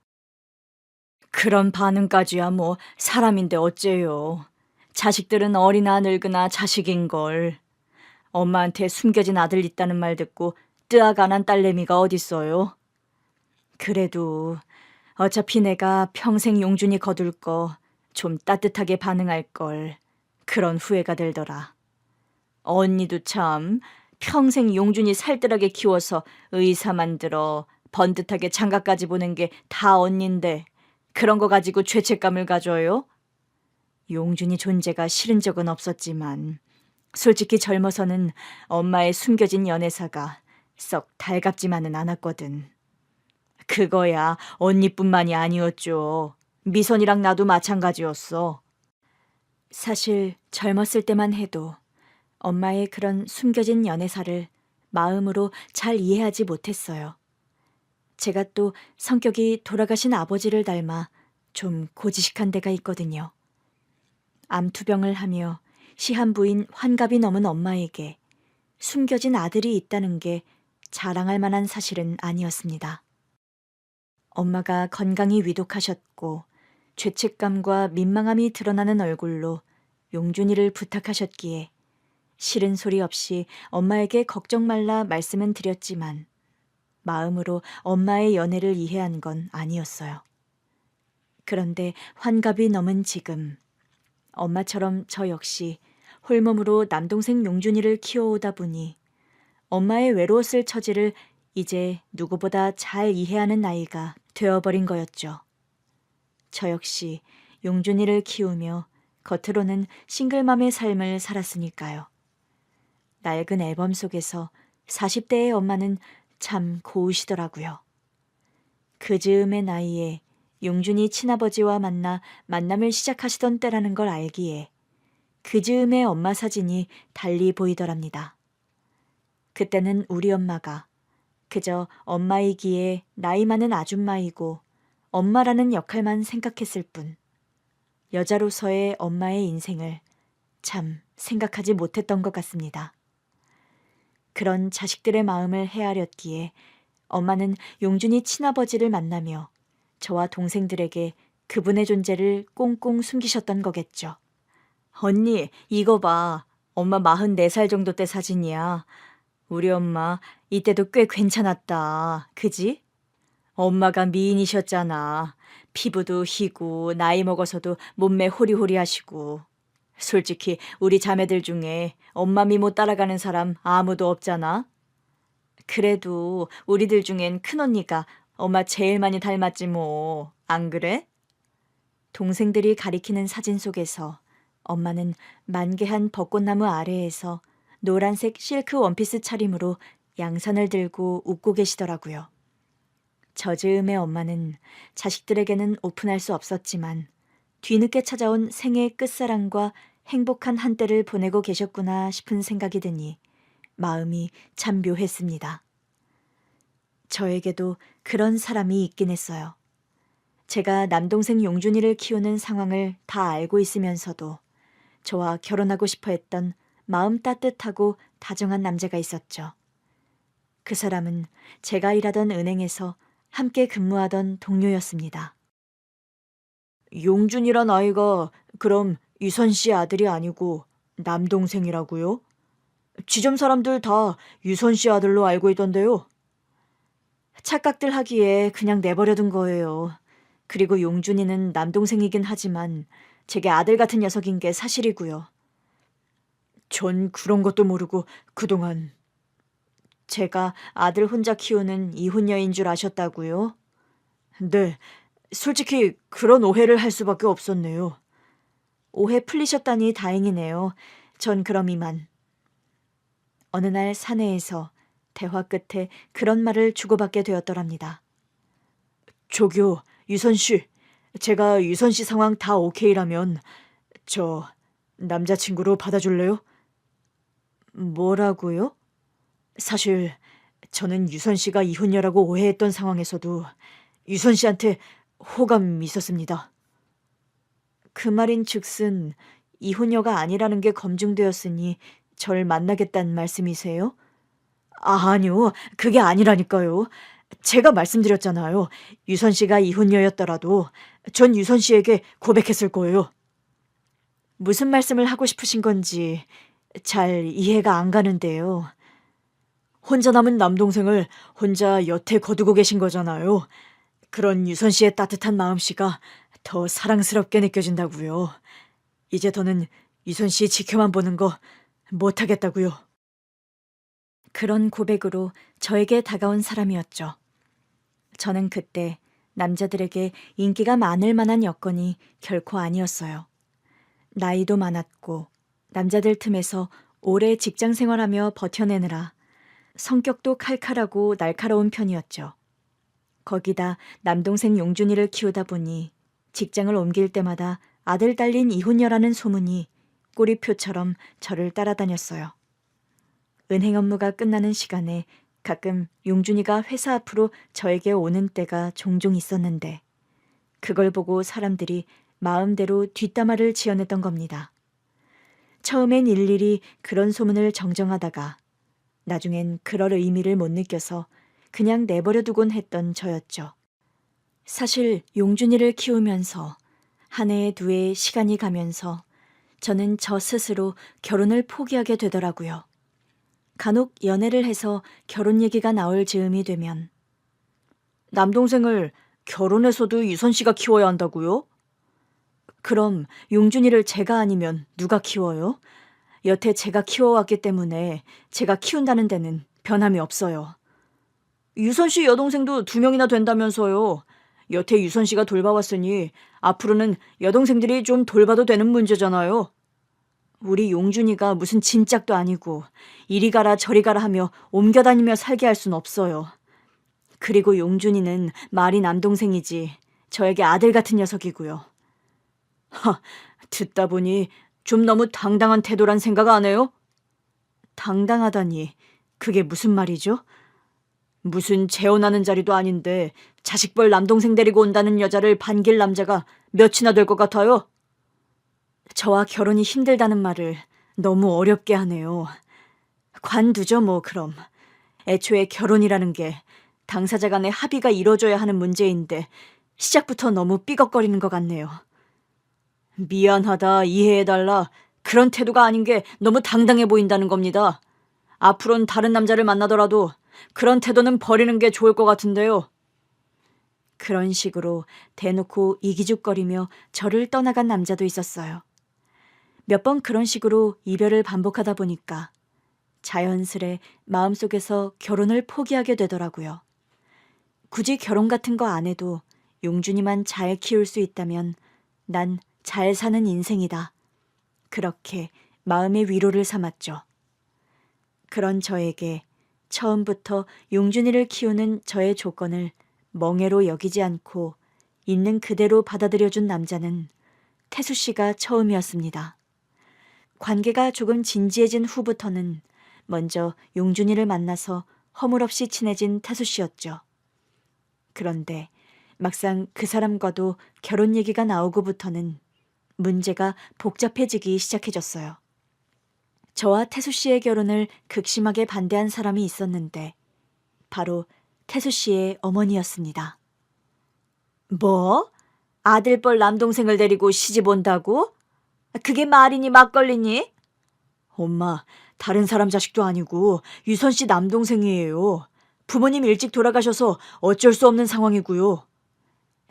Speaker 1: 그런 반응까지야 뭐 사람인데 어째요. 자식들은 어리나 늙으나 자식인걸. 엄마한테 숨겨진 아들 있다는 말 듣고 뜨악 안 한 딸내미가 어딨어요. 그래도 어차피 내가 평생 용준이 거둘 거 좀 따뜻하게 반응할걸. 그런 후회가 들더라. 언니도 참 평생 용준이 살뜰하게 키워서 의사 만들어 번듯하게 장가까지 보낸 게 다 언니인데 그런 거 가지고 죄책감을 가져요? 용준이 존재가 싫은 적은 없었지만 솔직히 젊어서는 엄마의 숨겨진 연애사가 썩 달갑지만은 않았거든. 그거야 언니뿐만이 아니었죠. 미선이랑 나도 마찬가지였어. 사실 젊었을 때만 해도 엄마의 그런 숨겨진 연애사를 마음으로 잘 이해하지 못했어요. 제가 또 성격이 돌아가신 아버지를 닮아 좀 고지식한 데가 있거든요. 암투병을 하며 시한부인 환갑이 넘은 엄마에게 숨겨진 아들이 있다는 게 자랑할 만한 사실은 아니었습니다. 엄마가 건강이 위독하셨고 죄책감과 민망함이 드러나는 얼굴로 용준이를 부탁하셨기에 싫은 소리 없이 엄마에게 걱정 말라 말씀은 드렸지만 마음으로 엄마의 연애를 이해한 건 아니었어요. 그런데 환갑이 넘은 지금 엄마처럼 저 역시 홀몸으로 남동생 용준이를 키워오다 보니 엄마의 외로웠을 처지를 이제 누구보다 잘 이해하는 나이가 되어버린 거였죠. 저 역시 용준이를 키우며 겉으로는 싱글맘의 삶을 살았으니까요. 낡은 앨범 속에서 40대의 엄마는 참 고우시더라고요. 그 즈음의 나이에 용준이 친아버지와 만나 만남을 시작하시던 때라는 걸 알기에 그 즈음의 엄마 사진이 달리 보이더랍니다. 그때는 우리 엄마가 그저 엄마이기에 나이 많은 아줌마이고 엄마라는 역할만 생각했을 뿐 여자로서의 엄마의 인생을 참 생각하지 못했던 것 같습니다. 그런 자식들의 마음을 헤아렸기에 엄마는 용준이 친아버지를 만나며 저와 동생들에게 그분의 존재를 꽁꽁 숨기셨던 거겠죠. 언니, 이거 봐. 엄마 44살 정도 때 사진이야. 우리 엄마 이때도 꽤 괜찮았다. 그지? 엄마가 미인이셨잖아. 피부도 희고 나이 먹어서도 몸매 호리호리하시고. 솔직히 우리 자매들 중에 엄마 미모 따라가는 사람 아무도 없잖아. 그래도 우리들 중엔 큰언니가 엄마 제일 많이 닮았지 뭐. 안 그래? 동생들이 가리키는 사진 속에서 엄마는 만개한 벚꽃나무 아래에서 노란색 실크 원피스 차림으로 양산을 들고 웃고 계시더라고요. 저 즈음의 엄마는 자식들에게는 오픈할 수 없었지만 뒤늦게 찾아온 생의 끝사랑과 행복한 한때를 보내고 계셨구나 싶은 생각이 드니 마음이 참 묘했습니다. 저에게도 그런 사람이 있긴 했어요. 제가 남동생 용준이를 키우는 상황을 다 알고 있으면서도 저와 결혼하고 싶어 했던 마음 따뜻하고 다정한 남자가 있었죠. 그 사람은 제가 일하던 은행에서 함께 근무하던 동료였습니다. 용준이란 아이가 그럼 유선 씨 아들이 아니고 남동생이라고요? 지점 사람들 다 유선 씨 아들로 알고 있던데요. 착각들 하기에 그냥 내버려둔 거예요. 그리고 용준이는 남동생이긴 하지만 제게 아들 같은 녀석인 게 사실이고요. 전 그런 것도 모르고 그동안 제가 아들 혼자 키우는 이혼녀인 줄 아셨다고요? 네, 솔직히 그런 오해를 할 수밖에 없었네요. 오해 풀리셨다니 다행이네요. 전 그럼 이만. 어느 날 사내에서 대화 끝에 그런 말을 주고받게 되었더랍니다. 저기요, 유선 씨. 제가 유선 씨 상황 다 오케이라면 저 남자친구로 받아줄래요? 뭐라고요? 사실 저는 유선 씨가 이혼녀라고 오해했던 상황에서도 유선 씨한테 호감이 있었습니다. 그 말인 즉슨 이혼녀가 아니라는 게 검증되었으니 절 만나겠다는 말씀이세요? 아니요. 그게 아니라니까요. 제가 말씀드렸잖아요. 유선 씨가 이혼녀였더라도 전 유선 씨에게 고백했을 거예요. 무슨 말씀을 하고 싶으신 건지 잘 이해가 안 가는데요. 혼자 남은 남동생을 혼자 여태 거두고 계신 거잖아요. 그런 유선 씨의 따뜻한 마음씨가 더 사랑스럽게 느껴진다고요. 이제 더는 유선 씨 지켜만 보는 거 못하겠다고요. 그런 고백으로 저에게 다가온 사람이었죠. 저는 그때 남자들에게 인기가 많을 만한 여건이 결코 아니었어요. 나이도 많았고 남자들 틈에서 오래 직장 생활하며 버텨내느라 성격도 칼칼하고 날카로운 편이었죠. 거기다 남동생 용준이를 키우다 보니 직장을 옮길 때마다 아들 딸린 이혼녀라는 소문이 꼬리표처럼 저를 따라다녔어요. 은행 업무가 끝나는 시간에 가끔 용준이가 회사 앞으로 저에게 오는 때가 종종 있었는데 그걸 보고 사람들이 마음대로 뒷담화를 지어냈던 겁니다. 처음엔 일일이 그런 소문을 정정하다가 나중엔 그럴 의미를 못 느껴서 그냥 내버려 두곤 했던 저였죠. 사실 용준이를 키우면서 한 해에 두 해의 시간이 가면서 저는 저 스스로 결혼을 포기하게 되더라고요. 간혹 연애를 해서 결혼 얘기가 나올 즈음이 되면 남동생을 결혼해서도 유선 씨가 키워야 한다고요? 그럼 용준이를 제가 아니면 누가 키워요? 여태 제가 키워왔기 때문에 제가 키운다는 데는 변함이 없어요. 유선 씨 여동생도 2명이나 된다면서요. 여태 유선 씨가 돌봐왔으니 앞으로는 여동생들이 좀 돌봐도 되는 문제잖아요. 우리 용준이가 무슨 짐짝도 아니고 이리 가라 저리 가라 하며 옮겨다니며 살게 할 순 없어요. 그리고 용준이는 말이 남동생이지 저에게 아들 같은 녀석이고요. 듣다 보니 좀 너무 당당한 태도란 생각 안 해요? 당당하다니 그게 무슨 말이죠? 무슨 재혼하는 자리도 아닌데 자식벌 남동생 데리고 온다는 여자를 반길 남자가 몇이나 될 것 같아요? 저와 결혼이 힘들다는 말을 너무 어렵게 하네요. 관두죠 뭐 그럼. 애초에 결혼이라는 게 당사자 간의 합의가 이뤄져야 하는 문제인데 시작부터 너무 삐걱거리는 것 같네요. 미안하다, 이해해달라. 그런 태도가 아닌 게 너무 당당해 보인다는 겁니다. 앞으로는 다른 남자를 만나더라도 그런 태도는 버리는 게 좋을 것 같은데요. 그런 식으로 대놓고 이기죽거리며 저를 떠나간 남자도 있었어요. 몇 번 그런 식으로 이별을 반복하다 보니까 자연스레 마음속에서 결혼을 포기하게 되더라고요. 굳이 결혼 같은 거 안 해도 용준이만 잘 키울 수 있다면 난 잘 사는 인생이다. 그렇게 마음의 위로를 삼았죠. 그런 저에게 처음부터 용준이를 키우는 저의 조건을 멍해로 여기지 않고 있는 그대로 받아들여준 남자는 태수 씨가 처음이었습니다. 관계가 조금 진지해진 후부터는 먼저 용준이를 만나서 허물없이 친해진 태수 씨였죠. 그런데 막상 그 사람과도 결혼 얘기가 나오고부터는 문제가 복잡해지기 시작해졌어요. 저와 태수 씨의 결혼을 극심하게 반대한 사람이 있었는데 바로 태수 씨의 어머니였습니다. 뭐? 아들뻘 남동생을 데리고 시집 온다고? 그게 말이니 막걸리니? 엄마, 다른 사람 자식도 아니고 유선 씨 남동생이에요. 부모님 일찍 돌아가셔서 어쩔 수 없는 상황이고요.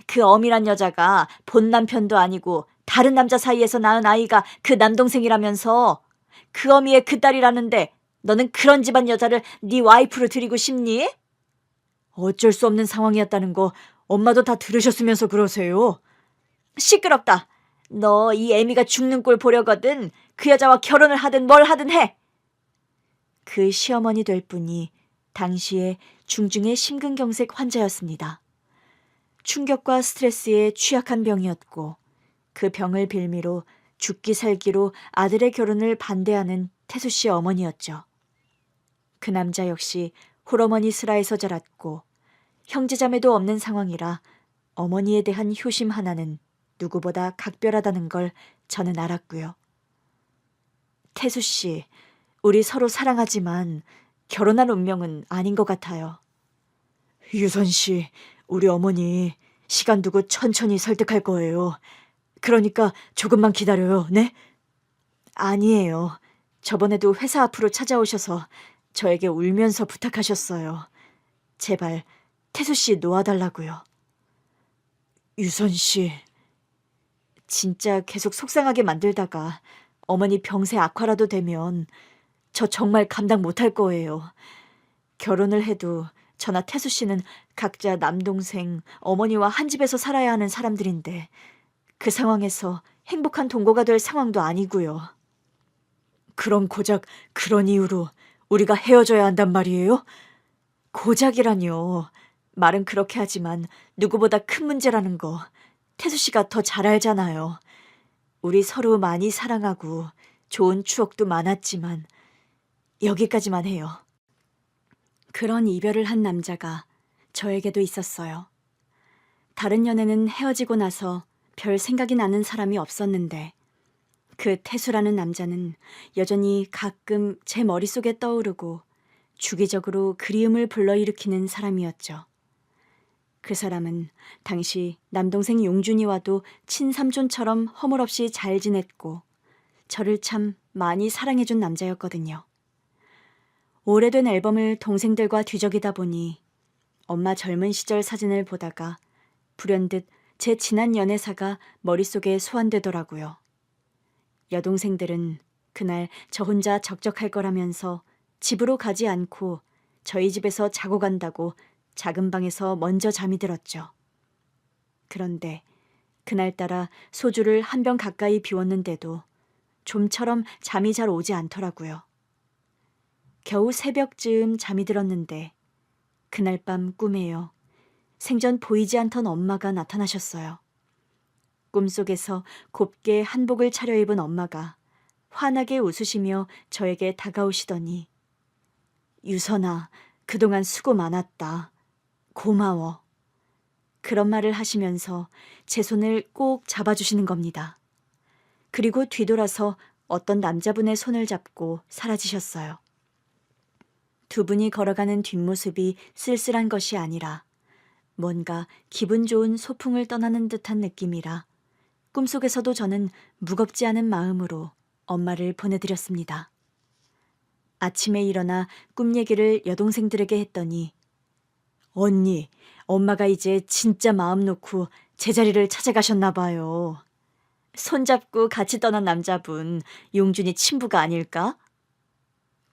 Speaker 1: 그 어미란 여자가 본 남편도 아니고 다른 남자 사이에서 낳은 아이가 그 남동생이라면서 그 어미의 그 딸이라는데 너는 그런 집안 여자를 네 와이프로 들이고 싶니? 어쩔 수 없는 상황이었다는 거 엄마도 다 들으셨으면서 그러세요. 시끄럽다. 너 이 애미가 죽는 꼴 보려거든 그 여자와 결혼을 하든 뭘 하든 해. 그 시어머니 될 분이 당시에 중증의 심근경색 환자였습니다. 충격과 스트레스에 취약한 병이었고 그 병을 빌미로 죽기 살기로 아들의 결혼을 반대하는 태수 씨 어머니였죠. 그 남자 역시 홀어머니 슬하에서 자랐고 형제자매도 없는 상황이라 어머니에 대한 효심 하나는 누구보다 각별하다는 걸 저는 알았고요. 태수 씨, 우리 서로 사랑하지만 결혼할 운명은 아닌 것 같아요. 유선 씨, 우리 어머니 시간 두고 천천히 설득할 거예요. 그러니까 조금만 기다려요, 네? 아니에요. 저번에도 회사 앞으로 찾아오셔서 저에게 울면서 부탁하셨어요. 제발 태수 씨 놓아달라고요. 유선 씨. 진짜 계속 속상하게 만들다가 어머니 병세 악화라도 되면 저 정말 감당 못할 거예요. 결혼을 해도 저나 태수 씨는 각자 남동생, 어머니와 한 집에서 살아야 하는 사람들인데 그 상황에서 행복한 동거가 될 상황도 아니고요. 그럼 고작 그런 이유로 우리가 헤어져야 한단 말이에요? 고작이라뇨. 말은 그렇게 하지만 누구보다 큰 문제라는 거 태수 씨가 더 잘 알잖아요. 우리 서로 많이 사랑하고 좋은 추억도 많았지만 여기까지만 해요. 그런 이별을 한 남자가 저에게도 있었어요. 다른 연애는 헤어지고 나서 별 생각이 나는 사람이 없었는데 그 태수라는 남자는 여전히 가끔 제 머릿속에 떠오르고 주기적으로 그리움을 불러일으키는 사람이었죠. 그 사람은 당시 남동생 용준이와도 친삼촌처럼 허물없이 잘 지냈고 저를 참 많이 사랑해준 남자였거든요. 오래된 앨범을 동생들과 뒤적이다 보니 엄마 젊은 시절 사진을 보다가 불현듯 제 지난 연애사가 머릿속에 소환되더라고요. 여동생들은 그날 저 혼자 적적할 거라면서 집으로 가지 않고 저희 집에서 자고 간다고 작은 방에서 먼저 잠이 들었죠. 그런데 그날따라 소주를 한 병 가까이 비웠는데도 좀처럼 잠이 잘 오지 않더라고요. 겨우 새벽쯤 잠이 들었는데 그날 밤 꿈에요. 생전 보이지 않던 엄마가 나타나셨어요. 꿈속에서 곱게 한복을 차려입은 엄마가 환하게 웃으시며 저에게 다가오시더니 유선아, 그동안 수고 많았다. 고마워. 그런 말을 하시면서 제 손을 꼭 잡아주시는 겁니다. 그리고 뒤돌아서 어떤 남자분의 손을 잡고 사라지셨어요. 두 분이 걸어가는 뒷모습이 쓸쓸한 것이 아니라 뭔가 기분 좋은 소풍을 떠나는 듯한 느낌이라 꿈속에서도 저는 무겁지 않은 마음으로 엄마를 보내드렸습니다. 아침에 일어나 꿈 얘기를 여동생들에게 했더니 언니, 엄마가 이제 진짜 마음 놓고 제자리를 찾아가셨나 봐요. 손잡고 같이 떠난 남자분 용준이 친부가 아닐까?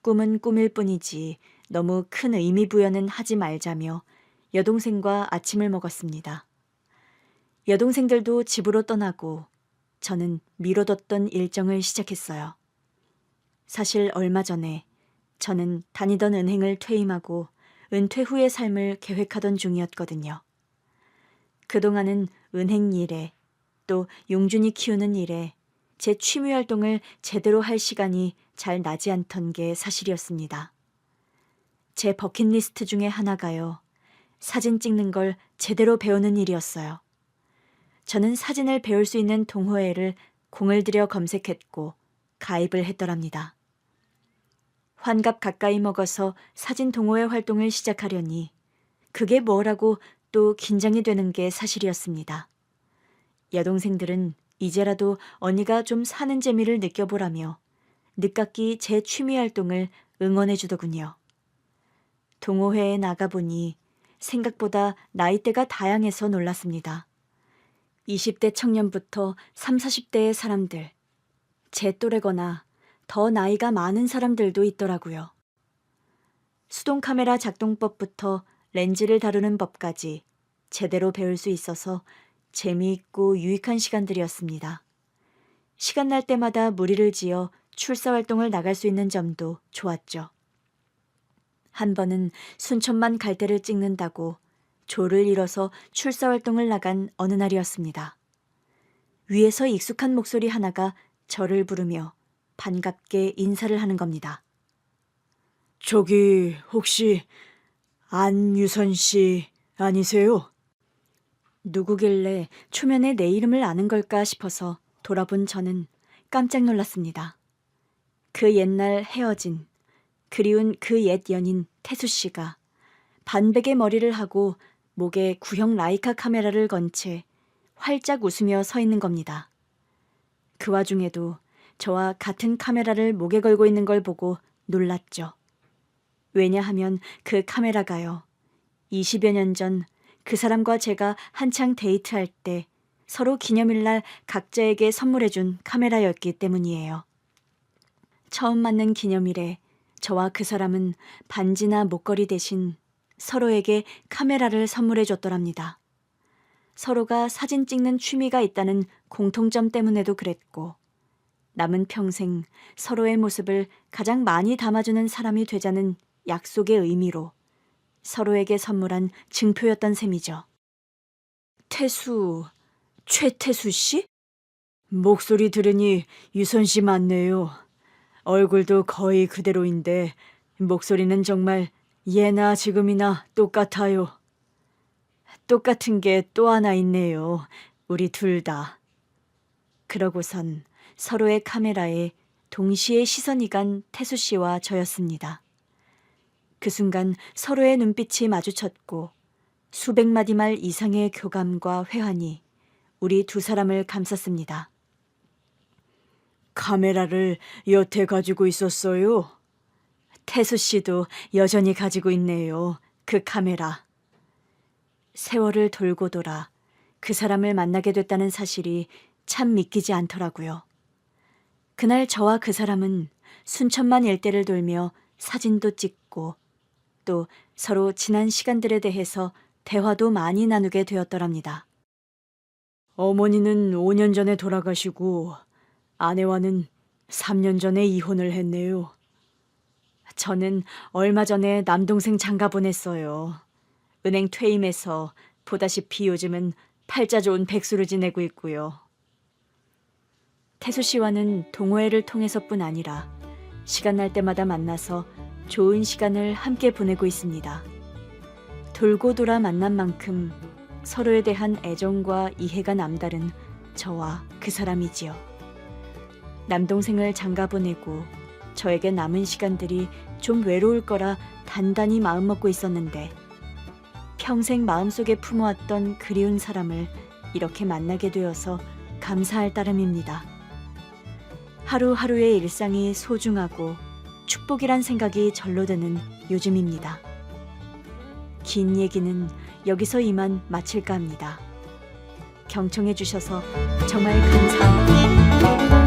Speaker 1: 꿈은 꿈일 뿐이지 너무 큰 의미 부여는 하지 말자며 여동생과 아침을 먹었습니다. 여동생들도 집으로 떠나고 저는 미뤄뒀던 일정을 시작했어요. 사실 얼마 전에 저는 다니던 은행을 퇴임하고 은퇴 후의 삶을 계획하던 중이었거든요. 그동안은 은행 일에 또 용준이 키우는 일에 제 취미 활동을 제대로 할 시간이 잘 나지 않던 게 사실이었습니다. 제 버킷리스트 중에 하나가요. 사진 찍는 걸 제대로 배우는 일이었어요. 저는 사진을 배울 수 있는 동호회를 공을 들여 검색했고 가입을 했더랍니다. 환갑 가까이 먹어서 사진 동호회 활동을 시작하려니 그게 뭐라고 또 긴장이 되는 게 사실이었습니다. 여동생들은 이제라도 언니가 좀 사는 재미를 느껴보라며 늦깎이 제 취미 활동을 응원해 주더군요. 동호회에 나가보니 생각보다 나이대가 다양해서 놀랐습니다. 20대 청년부터 30, 40대의 사람들, 제 또래거나 더 나이가 많은 사람들도 있더라고요. 수동 카메라 작동법부터 렌즈를 다루는 법까지 제대로 배울 수 있어서 재미있고 유익한 시간들이었습니다. 시간 날 때마다 무리를 지어 출사 활동을 나갈 수 있는 점도 좋았죠. 한 번은 순천만 갈 때를 찍는다고 조를 잃어서 출사 활동을 나간 어느 날이었습니다. 위에서 익숙한 목소리 하나가 저를 부르며 반갑게 인사를 하는 겁니다. 저기 혹시 안유선 씨 아니세요? 누구길래 초면에 내 이름을 아는 걸까 싶어서 돌아본 저는 깜짝 놀랐습니다. 그 옛날 헤어진 그리운 그 옛 연인 태수 씨가 반백의 머리를 하고 목에 구형 라이카 카메라를 건 채 활짝 웃으며 서 있는 겁니다. 그 와중에도 저와 같은 카메라를 목에 걸고 있는 걸 보고 놀랐죠. 왜냐하면 그 카메라가요. 20여 년 전 그 사람과 제가 한창 데이트할 때 서로 기념일날 각자에게 선물해준 카메라였기 때문이에요. 처음 만난 기념일에 저와 그 사람은 반지나 목걸이 대신 서로에게 카메라를 선물해줬더랍니다. 서로가 사진 찍는 취미가 있다는 공통점 때문에도 그랬고 남은 평생 서로의 모습을 가장 많이 담아주는 사람이 되자는 약속의 의미로 서로에게 선물한 증표였던 셈이죠. 태수, 최태수 씨? 목소리 들으니 유선 씨 맞네요. 얼굴도 거의 그대로인데 목소리는 정말 예나 지금이나 똑같아요. 똑같은 게 또 하나 있네요. 우리 둘 다. 그러고선 서로의 카메라에 동시에 시선이 간 태수 씨와 저였습니다. 그 순간 서로의 눈빛이 마주쳤고 수백 마디 말 이상의 교감과 회환이 우리 두 사람을 감쌌습니다. 카메라를 여태 가지고 있었어요. 태수 씨도 여전히 가지고 있네요. 그 카메라. 세월을 돌고 돌아 그 사람을 만나게 됐다는 사실이 참 믿기지 않더라고요. 그날 저와 그 사람은 순천만 일대를 돌며 사진도 찍고 또 서로 지난 시간들에 대해서 대화도 많이 나누게 되었더랍니다. 어머니는 5년 전에 돌아가시고 아내와는 3년 전에 이혼을 했네요. 저는 얼마 전에 남동생 장가 보냈어요. 은행 퇴임해서 보다시피 요즘은 팔자 좋은 백수를 지내고 있고요. 태수 씨와는 동호회를 통해서뿐 아니라 시간 날 때마다 만나서 좋은 시간을 함께 보내고 있습니다. 돌고 돌아 만난 만큼 서로에 대한 애정과 이해가 남다른 저와 그 사람이지요. 남동생을 장가 보내고 저에게 남은 시간들이 좀 외로울 거라 단단히 마음먹고 있었는데 평생 마음속에 품어왔던 그리운 사람을 이렇게 만나게 되어서 감사할 따름입니다. 하루하루의 일상이 소중하고 축복이란 생각이 절로 드는 요즘입니다. 긴 얘기는 여기서 이만 마칠까 합니다. 경청해 주셔서 정말 감사합니다.